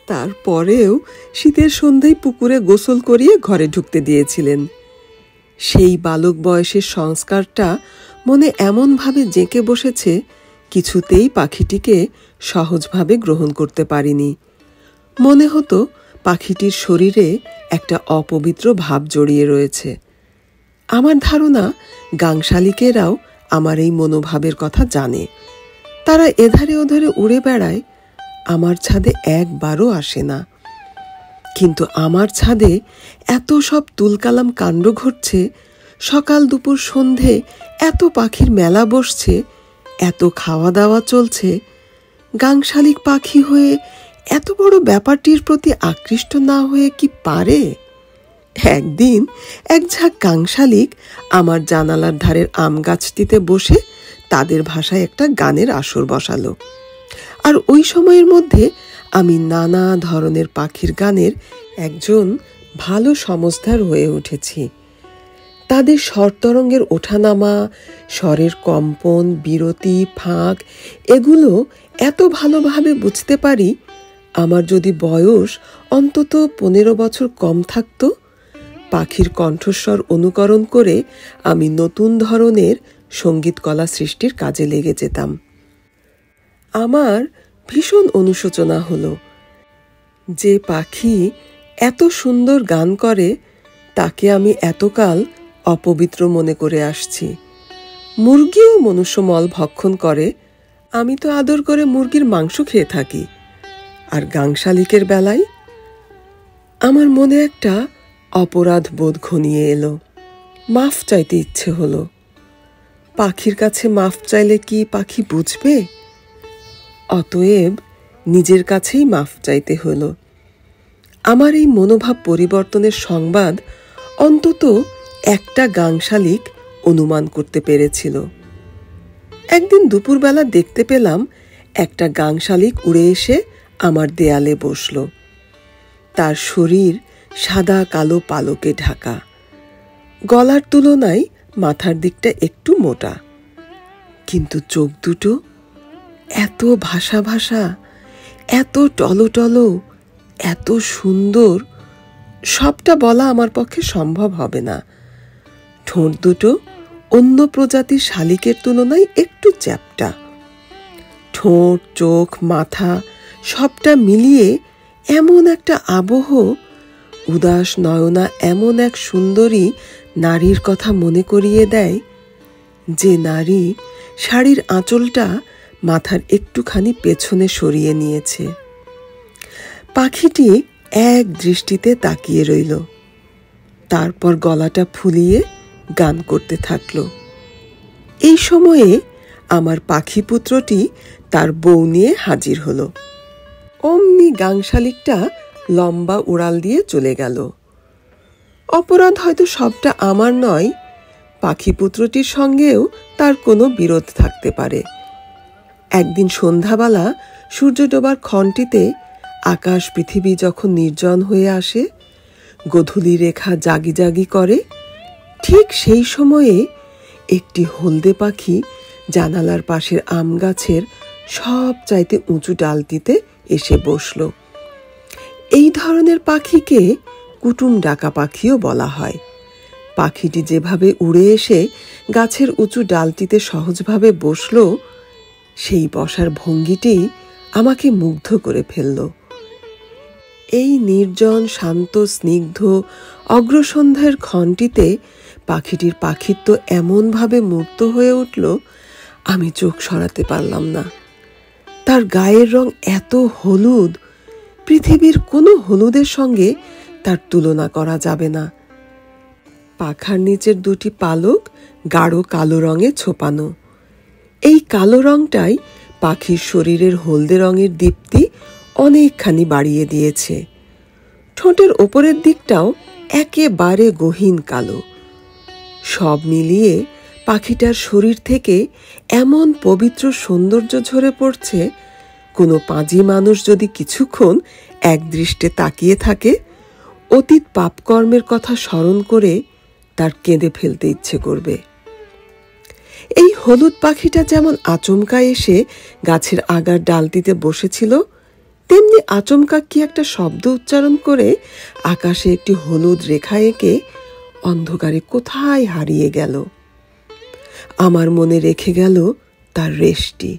তারপরেও শীতের সন্ধ্যায় পুকুরে গোসল করিয়ে ঘরে ঢুকতে দিয়েছিলেন। সেই বালক বয়সের সংস্কারটা মনে এমনভাবে জেঁকে বসেছে, কিছুতেই পাখিটিকে সহজভাবে গ্রহণ করতে পারিনি। মনে হতো পাখিটির শরীরে একটা অপবিত্র ভাব জড়িয়ে রয়েছে। আমার ধারণা গাংশালিকেরাও আমার এই মনোভাবের কথা জানে। তারা এধারে ওধারে উড়ে বেড়ায়, আমার ছাদে একবারও আসে না। কিন্তু আমার ছাদে এত সব তুলকালাম কাণ্ড ঘটছে, সকাল দুপুর সন্ধে এত পাখির মেলা বসছে, এত খাওয়া দাওয়া চলছে, গাংশালিক পাখি হয়ে এত বড় ব্যাপারটির প্রতি আকৃষ্ট না হয়ে কি পারে? একদিন এক ঝাঁক গাংশালিক আমার জানালার ধারের আম গাছটিতে বসে তাদের ভাষায় একটা গানের আসর বসালো। আর ওই সময়ের মধ্যে আমি নানা ধরনের পাখির গানের একজন ভালো সমজদার হয়ে উঠেছি। তাদের স্বরতরঙ্গের ওঠানামা, স্বরের কম্পন, বিরতি, ফাঁক এগুলো এত ভালোভাবে বুঝতে পারি, আমার যদি বয়স অন্তত 15 বছর কম থাকতো, পাখির কণ্ঠস্বর অনুকরণ করে আমি নতুন ধরনের সঙ্গীত কলা সৃষ্টির কাজে লেগে যেতাম। আমার ভীষণ অনুশোচনা হলো, যে পাখি এত সুন্দর গান করে তাকে আমি এতকাল অপবিত্র মনে করে আসছি। মুরগিও মনুষ্যমল ভক্ষণ করে, আমি তো আদর করে মুরগির মাংস খেয়ে থাকি। আর গাংশালিকের বেলায় আমার মনে একটা অপরাধ বোধ ঘনিয়ে এলো, মাফ চাইতে ইচ্ছে হলো। পাখির কাছে মাফ চাইলে কি পাখি বুঝবে? অতএব নিজের কাছেই মাফ চাইতে হলো। আমার এই মনোভাব পরিবর্তনের সংবাদ অন্তত একটা গাংশালিক অনুমান করতে পেরেছিল। একদিন দুপুরবেলা দেখতে পেলাম একটা গাংশালিক উড়ে এসে আমার দেয়ালে বসল। তার শরীর সাদা কালো পালকে ঢাকা, গলার তুলনায় মাথার দিকটা একটু মোটা, কিন্তু চোখ দুটো এত ভাসা ভাসা, এত টলটলো, এত সুন্দর, সবটা বলা আমার পক্ষে সম্ভব হবে না। ঠোঁট দুটো অন্য প্রজাতির শালিকের তুলনায় একটু চ্যাপ্টা। ঠোঁট, চোখ, মাথা সবটা মিলিয়ে এমন একটা আবহ, উদাস নয়না এমন এক সুন্দরী নারীর কথা মনে করিয়ে দেয়, যে নারী শাড়ির আঁচলটা মাথার একটুখানি পেছনে সরিয়ে নিয়েছে। পাখিটি এক দৃষ্টিতে তাকিয়ে রইল, তারপর গলাটা ফুলিয়ে গান করতে থাকলো। এই সময়ে আমার পাখি পুত্রটি তার বউ নিয়ে হাজির হলো। অমনি গাংশালিকটা লম্বা উড়াল দিয়ে চলে গেল। অপরাধ হয়তো সবটা আমার নয়, পাখি পুত্রটির সঙ্গেও তার কোনো বিরোধ থাকতে পারে। একদিন সন্ধ্যাবেলা সূর্য ডোবার ক্ষণটিতে আকাশ পৃথিবী যখন নির্জন হয়ে আসে, গোধূলি রেখা জাগি জাগি করে, ঠিক সেই সময়ে একটি হলদে পাখি জানালার পাশের আম গাছের সব চাইতে উঁচু ডালটিতে এসে বসল। এই ধরনের পাখিকে কুটুম ডাকা পাখিও বলা হয়। পাখিটি যেভাবে উড়ে এসে গাছের উঁচু ডালটিতে সহজভাবে বসল, সেই বসার ভঙ্গিটি আমাকে মুগ্ধ করে ফেলল। এই নির্জন, শান্ত, স্নিগ্ধ অগ্রসন্ধ্যার ক্ষণটিতে পাখিটির পাখিত্ব এমনভাবে মূর্ত হয়ে উঠল, আমি চোখ সরাতে পারলাম না। তার গায়ের রং এত হলুদ, পৃথিবীর কোনো হলুদের সঙ্গে তার তুলনা করা যাবে না। পাখার নিচের দুটি পালক গাঢ় কালো রঙে ছোপানো। এই কালো রংটাই পাখির শরীরের হলদে রঙের দীপ্তি অনেকখানি বাড়িয়ে দিয়েছে। ঠোঁটের ওপরের দিকটাও একেবারে গহীন কালো। সব মিলিয়ে পাখিটার শরীর থেকে এমন পবিত্র সৌন্দর্য ঝরে পড়ছে, কোনো পাজি মানুষ যদি কিছুক্ষণ এক দৃষ্টে তাকিয়ে থাকে, অতীত পাপকর্মের কথা স্মরণ করে তার কেঁদে ফেলতে ইচ্ছে করবে। এই হলুদ পাখিটা যেমন আচমকা এসে গাছের আগার ডালটিতে বসেছিল, তেমনি আচমকা কি একটা শব্দ উচ্চারণ করে আকাশে একটি হলুদ রেখা এঁকে অন্ধকারে কোথায় হারিয়ে গেল। আমার মনে রেখে গেল তার রেশটি।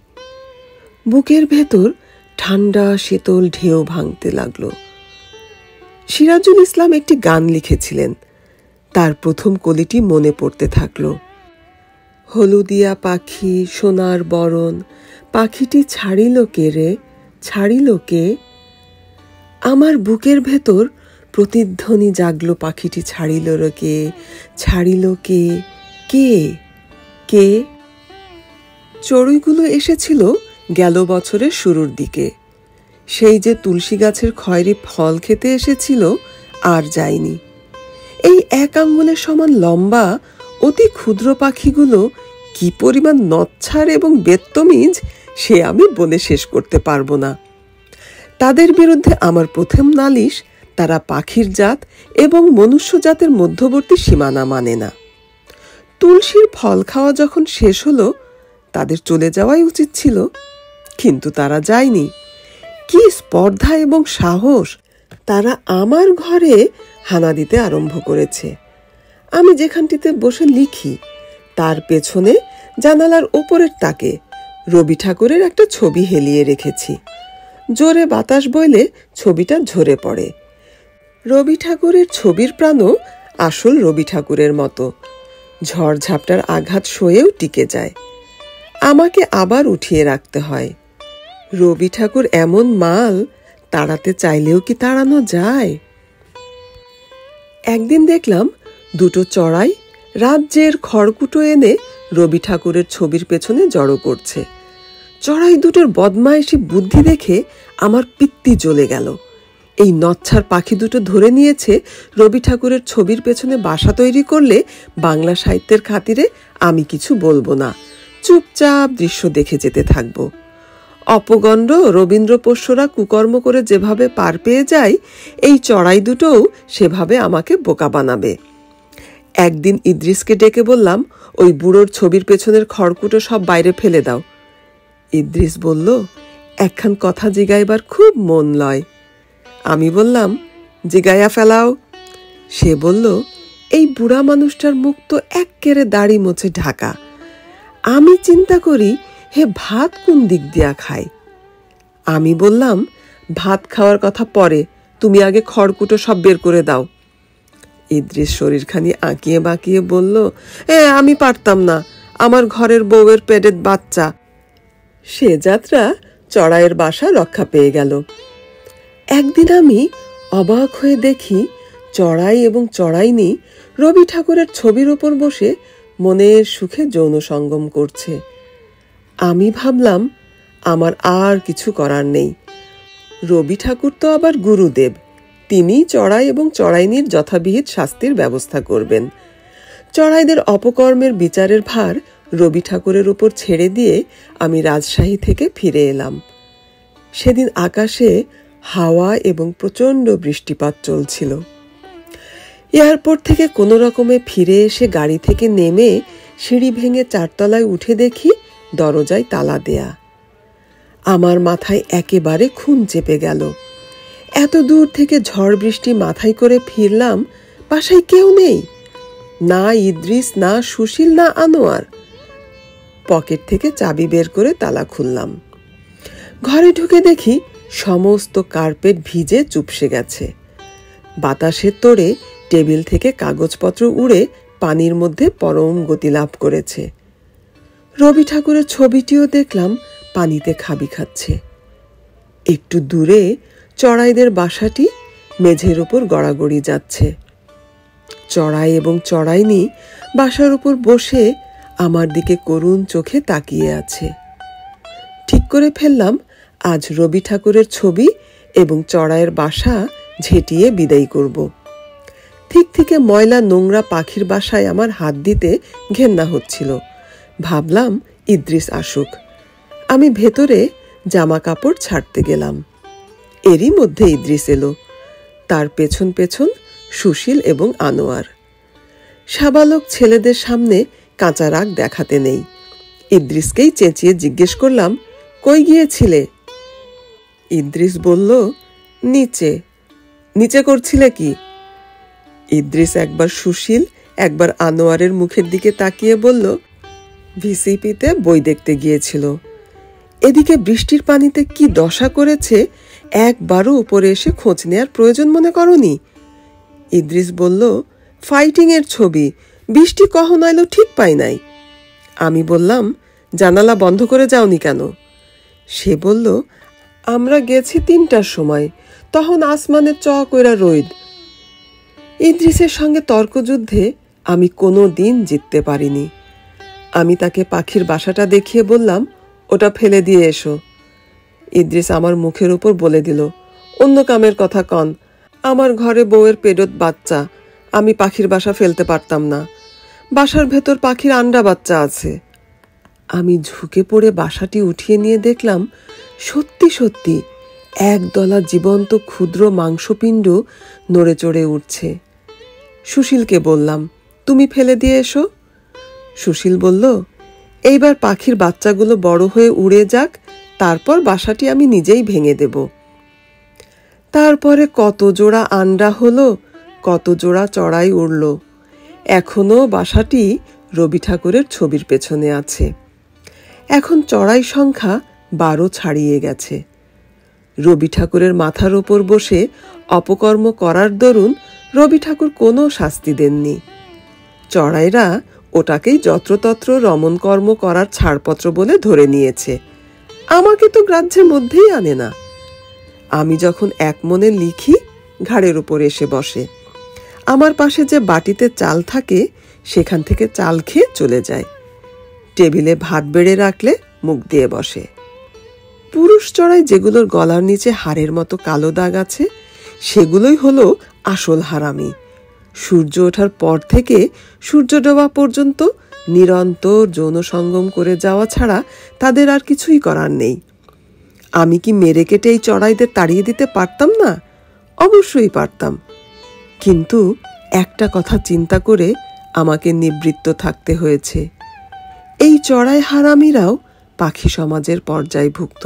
বুকের ভেতর ঠান্ডা শীতল ঢেউ ভাঙতে লাগলো। সিরাজুল ইসলাম একটি গান লিখেছিলেন, তার প্রথম কলিটি মনে পড়তে থাকলো। হলুদিয়া পাখি সোনার বরণ, পাখিটি ছাড়িল কে রে, ছাড়িল কে। আমার বুকের ভেতর প্রতিধ্বনি জাগলো, পাখিটি ছাড়িল রে কে, ছাড়িল কে, কে কে। চড়ুইগুলো এসেছিল গেল বছরের শুরুর দিকে। সেই যে তুলসী গাছের খয়েরি ফল খেতে এসেছিল, আর যায়নি। এই এক আঙ্গুলের সমান লম্বা অতি ক্ষুদ্র পাখিগুলো কি পরিমাণ নচ্ছাড় এবং বেত্তমিজ, সে আমি বলে শেষ করতে পারবো না। তাদের বিরুদ্ধে আমার প্রথম নালিশ, তারা পাখির জাত এবং মনুষ্য জাতের মধ্যবর্তী সীমানা মানে না। তুলসীর ফল খাওয়া যখন শেষ হলো, তাদের চলে যাওয়াই উচিত ছিল, কিন্তু তারা যায়নি। কি স্পর্ধা এবং সাহস! তারা আমার ঘরে হানা দিতে আরম্ভ করেছে। আমি যেখানটিতে বসে লিখি, তার পেছনে জানালার ওপরের তাকে রবি ঠাকুরের একটা ছবি হেলিয়ে রেখেছি। জোরে বাতাস বইলে ছবিটা ঝরে পড়ে। রবি ঠাকুরের ছবির প্রাণও আসল রবি ঠাকুরের মতো, ঝড় ঝাপটার আঘাত সয়েও টিকে যায়। আমাকে আবার উঠিয়ে রাখতে হয়। রবি ঠাকুর এমন মাল, তাড়াতে চাইলেও কি তাড়ানো যায়? একদিন দেখলাম দুটো চড়াই রাজ্যের খড়কুটো এনে রবি ঠাকুরের ছবির পেছনে জড়ো করছে। চড়াই দুটোর বদমাইশি বুদ্ধি দেখে আমার পিত্তি জ্বলে গেল। এই নচ্ছার পাখি দুটো ধরে নিয়েছে রবি ঠাকুরের ছবির পেছনে বাসা তৈরি করলে বাংলা সাহিত্যের খাতিরে আমি কিছু বলবো না, চুপচাপ দৃশ্য দেখে যেতে থাকবো। অপগণ্ড রবীন্দ্র পোষ্যরা কুকর্ম করে যেভাবে পার পেয়ে যায়, এই চড়াই দুটোও সেভাবে আমাকে বোকা বানাবে। একদিন ইদ্রিসকে ডেকে বললাম, ওই বুড়োর ছবির পেছনের খড়কুটো সব বাইরে ফেলে দাও। ইদ্রিস বলল, একখান কথা জিগাইবার খুব মন লয়। আমি বললাম, জিগাইয়া ফেলাও। সে বলল, এই বুড়া মানুষটার মুখ তো এক্কেরে দাড়ি মোছে ঢাকা। আমি চিন্তা করি, হে ভাত কোন দিক দিয়া খায়। আমি বললাম, ভাত খাওয়ার কথা পরে, তুমি আগে খড়কুটো সব বের করে দাও। ইদ্রিস শরীরখানি আঁকিয়ে বাঁকিয়ে বলল, আমি পারতাম না, আমার ঘরের বউয়ের পেটের বাচ্চা। সে যাত্রা চড়াইয়ের বাসা রক্ষা পেয়ে গেল। একদিন আমি অবাক হয়ে দেখি, চড়াই এবং চড়াইনি রবি ঠাকুরের ছবির ওপর বসে মনের সুখে যৌন সঙ্গম করছে। আমি ভাবলাম, আমার আর কিছু করার নেই। রবি ঠাকুর তো আবার গুরুদেব, তিনি চড়াই এবং চড়াইনির যথাবিহিত শাস্তির ব্যবস্থা করবেন। চড়াইদের অপকর্মের বিচারের ভার রবি ঠাকুরের উপর ছেড়ে দিয়ে আমি রাজশাহী থেকে ফিরে এলাম। সেদিন আকাশে হাওয়া এবং প্রচণ্ড বৃষ্টিপাত চলছিল। এয়ারপোর্ট থেকে কোনো রকমে ফিরে এসে গাড়ি থেকে নেমে সিঁড়ি ভেঙে 4 তলায় উঠে দেখি দরজায় তালা দেয়া। আমার মাথায় একেবারে খুন চেপে গেল। এত দূর থেকে ঝড় বৃষ্টি মাথায় করে ফিরলাম, বাসায় কেউ নেই, না ইদ্রিস, না সুশীল, না আনোয়ার। পকেট থেকে চাবি বের করে তালা খুললাম। ঘরে ঢুকে দেখি সমস্ত কার্পেট ভিজে চুপসে গেছে। বাতাসের তোড়ে টেবিল থেকে কাগজপত্র উড়ে পানির মধ্যে পরম গতি লাভ করেছে। রবি ঠাকুরের ছবিটিও দেখলাম পানিতে খাবি খাচ্ছে। একটু দূরে চড়াইদের বাসাটি মেঝের উপর গড়াগড়ি যাচ্ছে। চড়াই এবং চড়াইনি বাসার উপর বসে আমার দিকে করুণ চোখে তাকিয়ে আছে। ঠিক করে ফেললাম, আজ রবি ঠাকুরের ছবি এবং চড়াইয়ের বাসা ঝেঁটিয়ে বিদায় করব। ঠিক থেকে ময়লা নোংরা পাখির বাসায় আমার হাত দিতে ঘেন্না হচ্ছিল। ভাবলাম, ইদ্রিস আসুক। আমি ভেতরে জামা কাপড় ছাড়তে গেলাম। এরই মধ্যে ইদ্রিস এলো, তার পেছন পেছন সুশীল এবং আনোয়ার। সাবালক ছেলেদের সামনে কাঁচা রাগ দেখাতে নেই। ইদ্রিসকেই চেঁচিয়ে জিজ্ঞেস করলাম, কই গিয়েছিলে? ইদ্রিস বলল, নিচে। নিচে করছিলে কি? ইদ্রিস একবার সুশীল একবার আনোয়ারের মুখের দিকে তাকিয়ে বলল, ভিসিপিতে বই দেখতে গিয়েছিল। এদিকে বৃষ্টির পানিতে কি দশা করেছে একবারও উপরে এসে খোঁজ নেয়ার প্রয়োজন মনে করনি? ইদ্রিস বলল, ফাইটিং এর ছবি, বৃষ্টি কখন আইলো ঠিক পাই নাই। আমি বললাম, জানালা বন্ধ করে যাওনি কেন? সে বলল, আমরা গেছি 3টার সময়, তখন আসমানে কইরা রোদ। ইদ্রিসের সঙ্গে তর্কযুদ্ধে আমি কোনো দিন জিততে পারিনি। আমি তাকে পাখির বাসাটা দেখিয়ে বললাম, ওটা ফেলে দিয়ে এসো। ইদ্রিস আমার মুখের উপর বলে দিল, অন্য কামের কথা কন, আমার ঘরে বউয়ের পেডত বাচ্চা, আমি পাখির বাসা ফেলতে পারতাম না। বাসার ভেতর পাখির আন্ডা বাচ্চা আছে। আমি ঝুঁকে পড়ে বাসাটি উঠিয়ে নিয়ে দেখলাম, সত্যি সত্যি একদলা জীবন্ত ক্ষুদ্র মাংসপিণ্ড নড়ে চড়ে উঠছে। সুশীলকে বললাম, তুমি ফেলে দিয়ে এসো। সুশীল বলল, এইবার পাখির বাচ্চাগুলো বড় হয়ে উড়ে যাক, তারপর বাসাটি আমি নিজেই ভেঙে দেব। তারপরে কত জোড়া আন্ডা হলো, কত জোড়া চড়াই উড়ল। এখনো বাসাটি রবি ঠাকুরের ছবির পেছনে আছে। এখন চড়াই সংখ্যা 12 ছাড়িয়ে গেছে। রবি ঠাকুরের মাথার ওপর বসে অপকর্ম করার দরুন রবি ঠাকুর কোনো শাস্তি দেননি। চড়াইরা ওটাকেই যত্রতত্র রমণ কর্ম করার ছাড়পত্র বলে ধরে নিয়েছে। আমাকে তো গ্রাহ্যের মধ্যেই আনে না। আমি যখন এক মনে লিখি, ঘাড়ের উপর এসে বসে। আমার পাশে যে বাটিতে চাল থাকে সেখান থেকে চাল খেয়ে চলে যায়। টেবিলে ভাত বেড়ে রাখলে মুখ দিয়ে বসে। পুরুষ চড়াই যেগুলোর গলার নিচে হাড়ের মতো কালো দাগ আছে সেগুলোই হলো আসল হারামি। সূর্য ওঠার পর থেকে সূর্য ডোবা পর্যন্ত নিরন্তর যৌন সঙ্গম করে যাওয়া ছাড়া তাদের আর কিছুই করার নেই। আমি কি মেরে কেটে এই চড়াইদের তাড়িয়ে দিতে পারতাম না? অবশ্যই পারতাম, কিন্তু একটা কথা চিন্তা করে আমাকে নিবৃত্ত থাকতে হয়েছে। এই চড়াই হারামিরাও পাখি সমাজের পর্যায়ভুক্ত।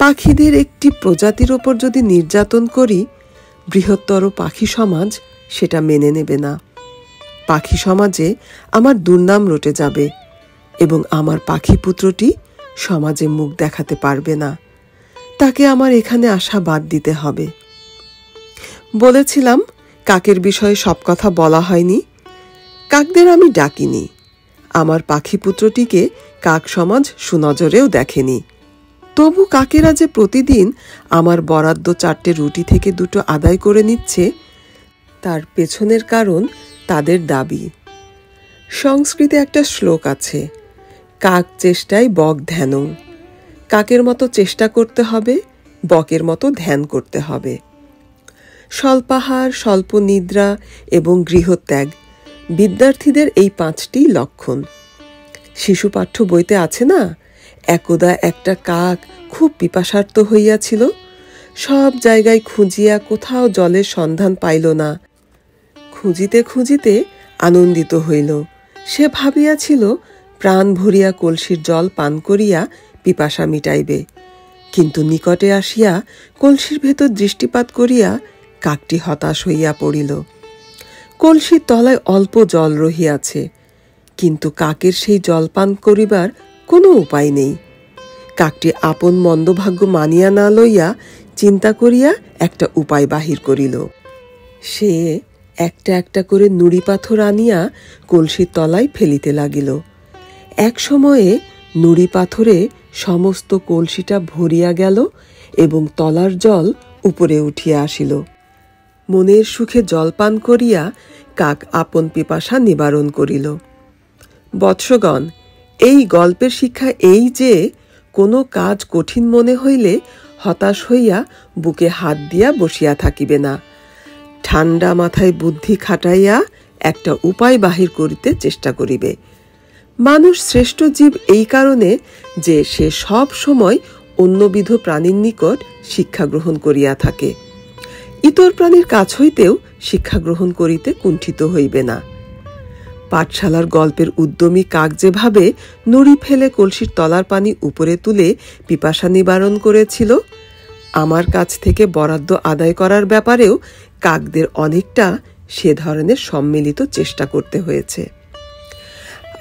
পাখিদের একটি প্রজাতির ওপর যদি নির্যাতন করি, বৃহত্তর পাখি সমাজ সেটা মেনে নেবে না। পাখি সমাজে আমার দুর্নাম রটে যাবে এবং আমার পাখি পুত্রটি সমাজে মুখ দেখাতে পারবে না। তাকে আমার এখানে আসা বাদ দিতে হবে। বলেছিলাম কাকের বিষয়ে সব কথা বলা হয়নি। কাকদের আমি ডাকিনি। আমার পাখি পুত্রটিকে কাক সমাজ সুনজরেও দেখেনি। তবু কাকেরা যে প্রতিদিন আমার বরাদ্দ 4টে রুটি থেকে 2টো আদায় করে নিচ্ছে, তার পেছনের কারণ তাদের দাবি। সংস্কৃতে একটা শ্লোক আছে, কাক চেষ্টায় বক ধ্যানং। কাকের মতো চেষ্টা করতে হবে, বকের মতো ধ্যান করতে হবে। স্বল্পাহার, স্বল্প নিদ্রা এবং গৃহত্যাগ বিদ্যার্থীদের এই 5টি লক্ষণ। শিশু পাঠ্য বইতে আছে না, একদা একটা কাক খুব পিপাসার্ত হইয়াছিল, সব জায়গায় খুঁজিয়া কোথাও জলের সন্ধান পাইল না। খুঁজিতে খুঁজিতে আনন্দিত হইল। সে ভাবিয়াছিল প্রাণ ভরিয়া কলসির জল পান করিয়া পিপাসা মিটাইবে, কিন্তু নিকটে আসিয়া কলসির ভেতর দৃষ্টিপাত করিয়া কাকটি হতাশ হইয়া পড়িল। কলসির তলায় অল্প জল রহিয়াছে, কিন্তু কাকের সেই জল পান করিবার কোনো উপায় নেই। কাকটি আপন মন্দভাগ্য মানিয়া না লইয়া চিন্তা করিয়া একটা উপায় বাহির করিল। সে একটা একটা করে নুড়ি পাথর আনিয়া কলসির তলায় ফেলিতে লাগিল। এক সময়ে নুড়ি পাথরে সমস্ত কলসিটা ভরিয়া গেল এবং তলার জল উপরে উঠিয়া আসিল। মনের সুখে জলপান করিয়া কাক আপন পিপাসা নিবারণ করিল। বৎসগণ, এই গল্পের শিক্ষা এই যে, কোনো কাজ কঠিন মনে হইলে হতাশ হইয়া বুকে হাত দিয়া বসিয়া থাকিবে না। ঠান্ডা মাথায় বুদ্ধি খাটাইয়া একটা উপায় বাহির করিতে চেষ্টা করিবে। মানুষ শ্রেষ্ঠ জীব এই কারণে যে সে সব সময় অন্যবিধ প্রাণীর নিকট শিক্ষা গ্রহণ করিয়া থাকে। ইতর প্রাণীর কাছ হইতেও শিক্ষা গ্রহণ করিতে কুণ্ঠিত হইবে না। পাঠশালার গল্পের উদ্যমী কাক যেভাবে নুড়ি ফেলে কলসির তলার পানি উপরে তুলে পিপাসা নিবারণ করেছিল, আমার কাছ থেকে বরাদ্দ আদায় করার ব্যাপারেও কাকদের অনেকটা সে ধরনের সম্মিলিত চেষ্টা করতে হয়েছে।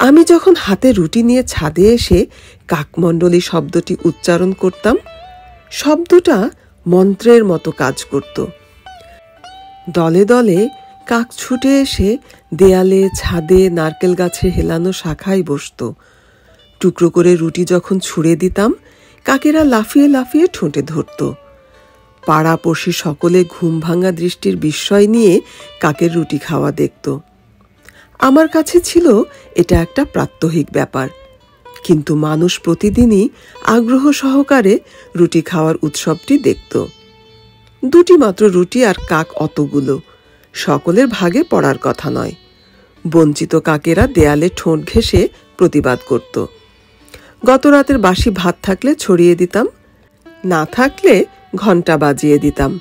আমি যখন হাতে রুটি নিয়ে ছাদে এসে কাকমণ্ডলী শব্দটি উচ্চারণ করতাম, শব্দটা মন্ত্রের মতো কাজ করত। দলে দলে কাক ছুটে এসে দেয়ালে, ছাদে, নারকেল গাছের হেলানো শাখায় বসত। টুকরো করে রুটি যখন ছুঁড়ে দিতাম, কাকেরা লাফিয়ে লাফিয়ে ঠোঁটে ধরত। পাড়াপড়শি সকলে ঘুম ভাঙা দৃষ্টির বিস্ময় নিয়ে কাকের রুটি খাওয়া দেখত। আমার কাছে ছিল এটা একটা প্রাত্যহিক ব্যাপার, কিন্তু মানুষ প্রতিদিনই আগ্রহ সহকারে রুটি খাওয়ার উৎসবটি দেখত। 2টি মাত্র রুটি আর কাক অতগুলো, সকলের ভাগে পড়ার কথা নয়। বঞ্চিত কাকেরা দেয়ালে ঠোঁট ঘেঁষে প্রতিবাদ করত। গত রাতের বাসি ভাত থাকলে ছড়িয়ে দিতাম, না থাকলে ঘন্টা বাজিয়ে দিতাম।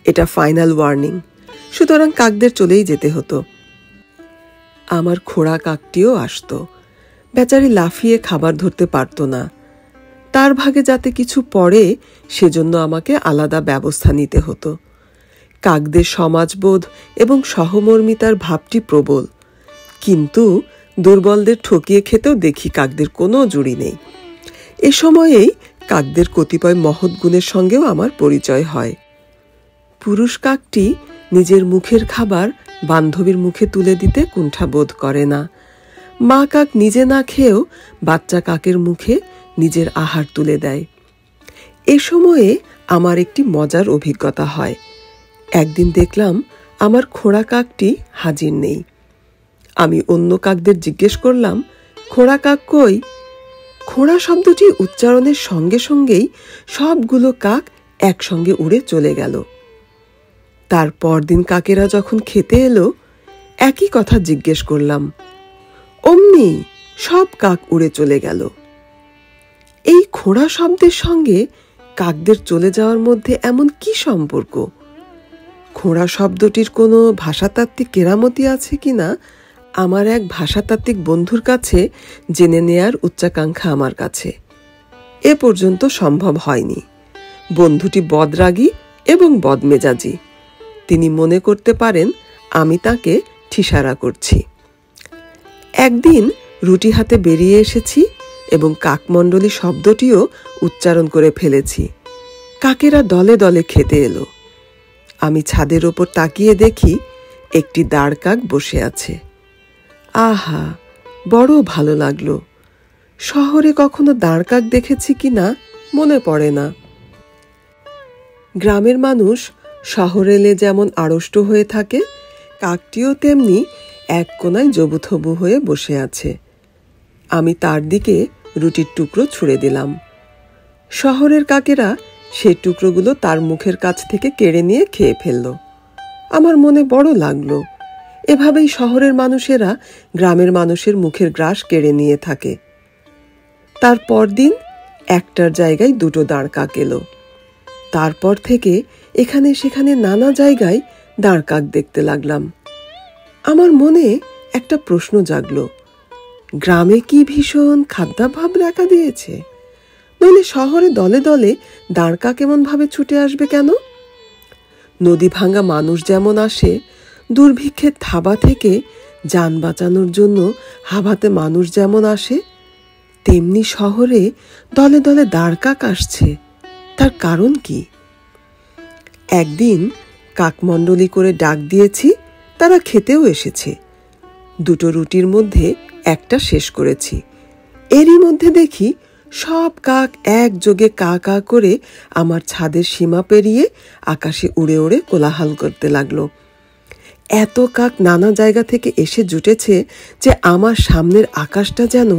এটা ফাইনাল ওয়ার্নিং, সুতরাং কাকদের চলেই যেতে হতো। আমার খোড়া কাকটিও আসত। বেচারি লাফিয়ে খাবার ধরতে পারত না। তার ভাগে যাতে কিছু পড়ে সেজন্য আমাকে আলাদা ব্যবস্থা নিতে হতো। কাকদের সমাজবোধ এবং সহমর্মিতার ভাবটি প্রবল, কিন্তু দুর্বলদের ঠকিয়ে খেতেও দেখি কাকদের কোনো জুড়ি নেই। এ সময়েই কাকদের কতিপয় মহৎ গুণের সঙ্গেও আমার পরিচয় হয়। পুরুষ কাকটি নিজের মুখের খাবার বান্ধবীর মুখে তুলে দিতে কুণ্ঠা বোধ করে না। মা কাক নিজে না খেয়েও বাচ্চা কাকের মুখে নিজের আহার তুলে দেয়। এ সময়ে আমার একটি মজার অভিজ্ঞতা হয়। একদিন দেখলাম আমার খোড়া কাকটি হাজির নেই। আমি অন্য কাকদের জিজ্ঞেস করলাম, খোঁড়া কাক কই? খোঁড়া শব্দটি উচ্চারণের সঙ্গে সঙ্গেই সবগুলো কাক একসঙ্গে উড়ে চলে গেল। তার পরদিন কাকেরা যখন খেতে এলো, একই কথা জিজ্ঞেস করলাম। অমনি সব কাক উড়ে চলে গেল। এই খোঁড়া শব্দের সঙ্গে কাকদের চলে যাওয়ার মধ্যে এমন কি সম্পর্ক? খোঁড়া শব্দটির কোনো ভাষাতাত্ত্বিক কেরামতি আছে কিনা আমার এক ভাষাতাত্ত্বিক বন্ধুর কাছে জেনে নেয়ার উচ্চাকাঙ্ক্ষা আমার কাছে। এ পর্যন্ত সম্ভব হয়নি। বন্ধুটি বদরাগী এবং বদমেজাজি। তিনি মনে করতে পারেন আমি তাকে ঠিসারা করছি। একদিন রুটি হাতে বেরিয়ে এসেছি এবং কাকমণ্ডলী শব্দটিও উচ্চারণ করে ফেলেছি। কাকেরা দলে দলে খেতে এলো। আমি ছাদের ওপর তাকিয়ে দেখি একটি দাঁড় কাক বসে আছে। আহা, বড় ভালো লাগলো। শহরে কখনো দাঁড় কাক দেখেছি কিনা মনে পড়ে না। গ্রামের মানুষ শহরে এলে যেমন আড়ষ্ট হয়ে থাকে, কাকটিও তেমনি এক কোনায় জবুথবু হয়ে বসে আছে। আমি তার দিকে রুটির টুকরো ছুঁড়ে দিলাম। শহরের কাকেরা সেই টুকরোগুলো তার মুখের কাছ থেকে কেড়ে নিয়ে খেয়ে ফেলল। আমার মনে বড় লাগলো। এভাবেই শহরের মানুষেরা গ্রামের মানুষের মুখের গ্রাস কেড়ে নিয়ে থাকে। তার পরদিন একটার জায়গায় দুটো দাঁড় কাক এলো। তারপর থেকে এখানে সেখানে নানা জায়গায় দাঁড় কাক দেখতে লাগলাম। আমার মনে একটা প্রশ্ন জাগলো, গ্রামে কি ভীষণ খাদ্যাভাব দেখা দিয়েছে? নইলে শহরে দলে দলে দাঁড় কাক এমন ভাবে ছুটে আসবে কেন? নদী ভাঙা মানুষ যেমন আসে দুর্ভিক্ষের থাবা থেকে যান বাঁচানোর জন্য হাবাতে মানুষ যেমন আসে, তেমনি শহরে দলে দলে দাঁড় কাক আসছে। তার কারণ কি? একদিন কাকমণ্ডলী করে ডাক দিয়েছি, তারা খেতেও এসেছে। দুটো রুটির মধ্যে একটা শেষ করেছি। এরই মধ্যে দেখি সব কাক একযোগে কা কা করে আমার ছাদের সীমা পেরিয়ে আকাশে উড়ে উড়ে কোলাহল করতে লাগলো। এত কাক নানা জায়গা থেকে এসে জুটেছে যে আমার সামনের আকাশটা যেন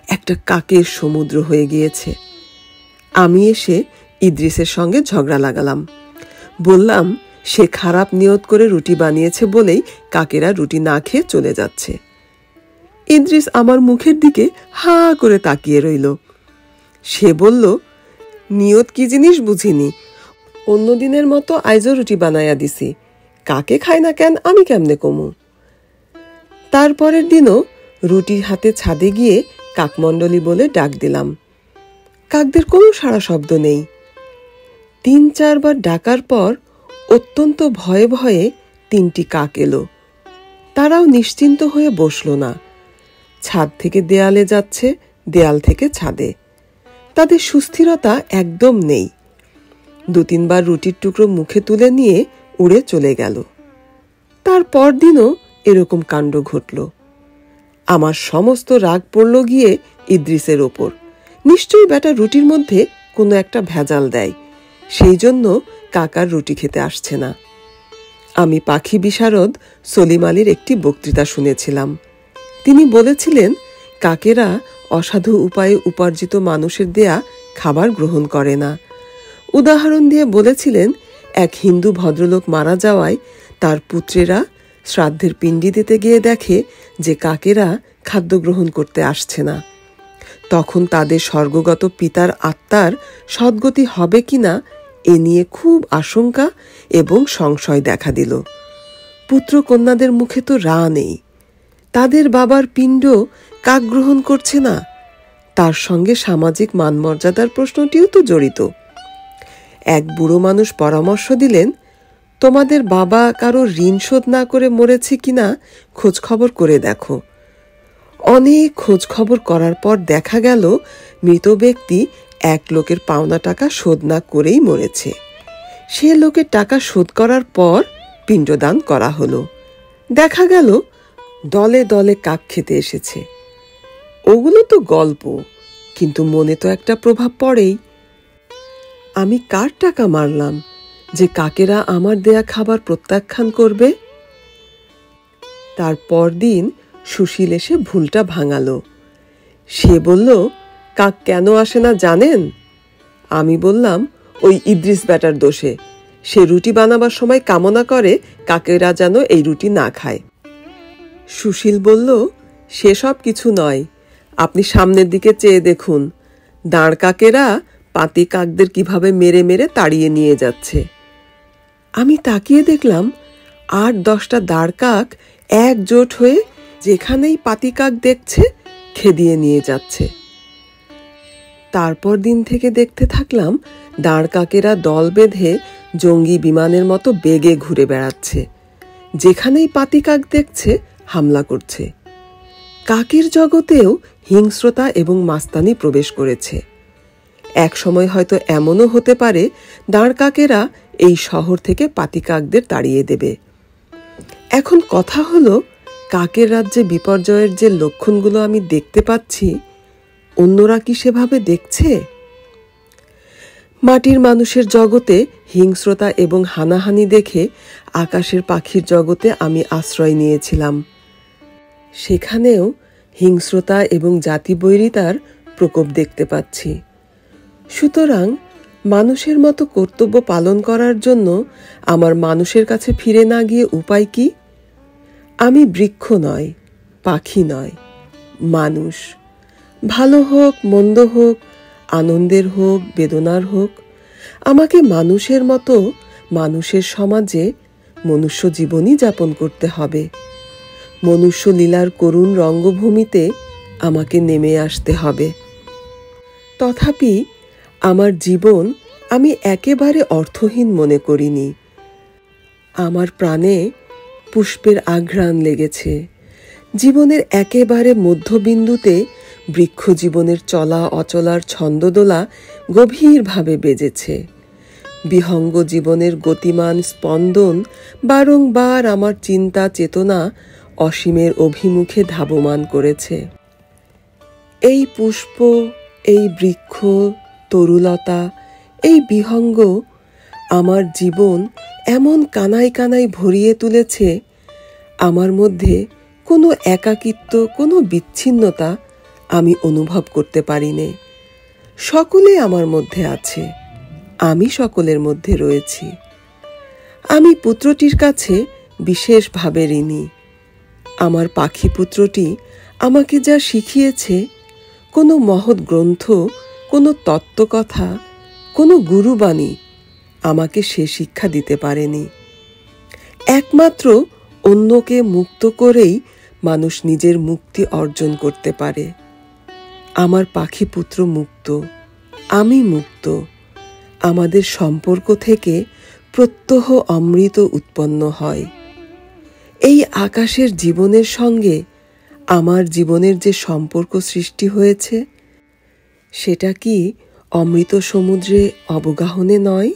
একটা কাকের সমুদ্র হয়ে গিয়েছে। আমি এসে ইদ্রিসের সঙ্গে ঝগড়া লাগালাম। বললাম সে খারাপ নিয়ত করে রুটি বানিয়েছে বলেই কাকেরা রুটি না খেয়ে চলে যাচ্ছে। ইদ্রিস আমার মুখের দিকে হা করে তাকিয়ে রইল। সে বলল, নিয়ত কি জিনিস বুঝিনি। অন্যদিনের মতো আইজও রুটি বানাইয়া দিছি, কাকে খায় না কেন আমি কেমনে কমু? তারপরের দিনও রুটি হাতে ছাদে গিয়ে কাকমণ্ডলী বলে ডাক দিলাম। কাকদের কোনো সাড়া শব্দ নেই। ৩-৪ বার ডাকার পর অত্যন্ত ভয়ে ভয়ে ৩টি কাক এলো। তারাও নিশ্চিন্ত হয়ে বসল না। ছাদ থেকে দেয়ালে যাচ্ছে, দেয়াল থেকে ছাদে। তাদের সুস্থিরতা একদম নেই। ২-৩ বার রুটির টুকরো মুখে তুলে নিয়ে উড়ে চলে গেল। তারপর দিনও এরকম কাণ্ড ঘটল। আমার সমস্ত রাগ পড়ল গিয়ে ইদ্রিসের ওপর। নিশ্চয়ই বেটা রুটির মধ্যে কোনো একটা ভেজাল দেয়, সেই জন্য কাকার রুটি খেতে আসছে না। আমি পাখি বিশারদ সলিম আলীর একটি বক্তৃতা শুনেছিলাম। তিনি বলেছিলেন কাকেরা অসাধু উপায়ে উপার্জিত মানুষের দেয়া খাবার গ্রহণ করে না। উদাহরণ দিয়ে বলেছিলেন এক হিন্দু ভদ্রলোক মারা যাওয়ায় তার পুত্রেরা শ্রাদ্ধের পিণ্ডি দিতে গিয়ে দেখে যে কাকেরা খাদ্য গ্রহণ করতে আসছে না। তখন তাদের স্বর্গগত পিতার আত্মার সদ্গতি হবে কিনা এ নিয়ে খুব আশঙ্কা এবং সংশয় দেখা দিল। পুত্র কন্যাদের মুখে তো রা নেই। তাদের বাবার পিণ্ড কাক গ্রহণ করছে না, তার সঙ্গে সামাজিক মানমর্যাদার প্রশ্নটিও তো জড়িত। এক বুড়ো মানুষ পরামর্শ দিলেন, তোমাদের বাবা কারো ঋণ শোধ না করে মরেছে কিনা খোঁজ খবর করে দেখো। অনেক খোঁজ খবর করার পর দেখা গেল মৃত ব্যক্তি এক লোকের পাওনা টাকা শোধ না করেই মরেছে। সে লোকের টাকা শোধ করার পর পিণ্ডদান করা হলো। দেখা গেল দলে দলে কাক খেতে এসেছে। ওগুলো তো গল্প, কিন্তু মনে তো একটা প্রভাব পড়েই। আমি কার টাকা মারলাম যে কাকেরা আমার দেয়া খাবার প্রত্যাখ্যান করবে? তার পরদিন সুশীল এসে ভুলটা ভাঙালো। সে বলল, কাক কেন আসে না জানেন? আমি বললাম, ওই ইদ্রিস ব্যাটার দোষে। সে রুটি বানাবার সময় কামনা করে কাকেরা যেন এই রুটি না খায়। সুশীল বলল, সেসব কিছু নয়, আপনি সামনের দিকে চেয়ে দেখুন, দাঁড় কাকেরা পাতি কাকদের কিভাবে মেরে মেরে তাড়িয়ে নিয়ে যাচ্ছে। আমি তাকিয়ে দেখলাম 8-10টা দাঁড় কাক একজোট হয়ে যেখানেই পাতি কাক দেখছে খেদিয়ে নিয়ে যাচ্ছে। তারপর দিন থেকে দেখতে থাকলাম দাঁড় কাকেরা দল বেঁধে জঙ্গি বিমানের মতো বেগে ঘুরে বেড়াচ্ছে, যেখানেই পাতি কাক দেখছে হামলা করছে। কাকের জগতেও হিংস্রতা এবং মাস্তানি প্রবেশ করেছে। এক সময় হয়তো এমনও হতে পারে দাঁড় কাকেরা এই শহর থেকে পাতি কাকদের তাড়িয়ে দেবে। এখন কথা হলো, কাকের রাজ্যে বিপর্যয়ের যে লক্ষণগুলো আমি দেখতে পাচ্ছি, অন্যরা কি সেভাবে দেখছে? মাটির মানুষের জগতে হিংস্রতা এবং হানাহানি দেখে আকাশের পাখির জগতে আমি আশ্রয় নিয়েছিলাম। সেখানেও হিংস্রতা এবং জাতিবৈরিতার প্রকোপ দেখতে পাচ্ছি। সুতরাং মানুষের মতো কর্তব্য পালন করার জন্য আমার মানুষের কাছে ফিরে না গিয়ে উপায় কি? আমি বৃক্ষ নয়, পাখি নয়, মানুষ। ভালো হোক মন্দ হোক, আনন্দের হোক বেদনার হোক, আমাকে মানুষের মতো মানুষের সমাজে মনুষ্য জীবনই যাপন করতে হবে। মনুষ্য লীলার করুণ রঙ্গভূমিতে আমাকে নেমে আসতে হবে। তথাপি আমার জীবন আমি একেবারে অর্থহীন মনে করিনি। আমার প্রাণে পুষ্পের আঘ্রাণ লেগেছে। জীবনের একেবারে মধ্যবিন্দুতে বৃক্ষ জীবনের চলা অচলার ছন্দদোলা গভীরভাবে বেজেছে। বিহঙ্গ জীবনের গতিমান স্পন্দন বারংবার আমার চিন্তা চেতনা অসীমের অভিমুখে ধাবমান করেছে। এই পুষ্প, এই বৃক্ষ, তরুলতা, এই বিহঙ্গ আমার জীবন এমন কানায় কানায় ভরিয়ে তুলেছে, আমার মধ্যে কোনো একাকিত্ব, কোনো বিচ্ছিন্নতা আমি অনুভব করতে পারিনি। সকলে আমার মধ্যে আছে, আমি সকলের মধ্যে রয়েছি। আমি পুত্রটির কাছে বিশেষভাবে ঋণী। আমার পাখি পুত্রটি আমাকে যা শিখিয়েছে, কোনো মহৎ গ্রন্থ, কোনো তত্ত্বকথা, কোনো গুরুবাণী আমাকে সে শিক্ষা দিতে পারেনি। একমাত্র অন্যকে মুক্ত করেই মানুষ নিজের মুক্তি অর্জন করতে পারে। আমার পাখি পুত্র মুক্ত, আমি মুক্ত। আমাদের সম্পর্ক থেকে প্রত্যহ অমৃত উৎপন্ন হয়। এই আকাশের জীবনের সঙ্গে আমার জীবনের যে সম্পর্ক সৃষ্টি হয়েছে, সেটা কি অমৃত সমুদ্রে অবগাহনে নয়?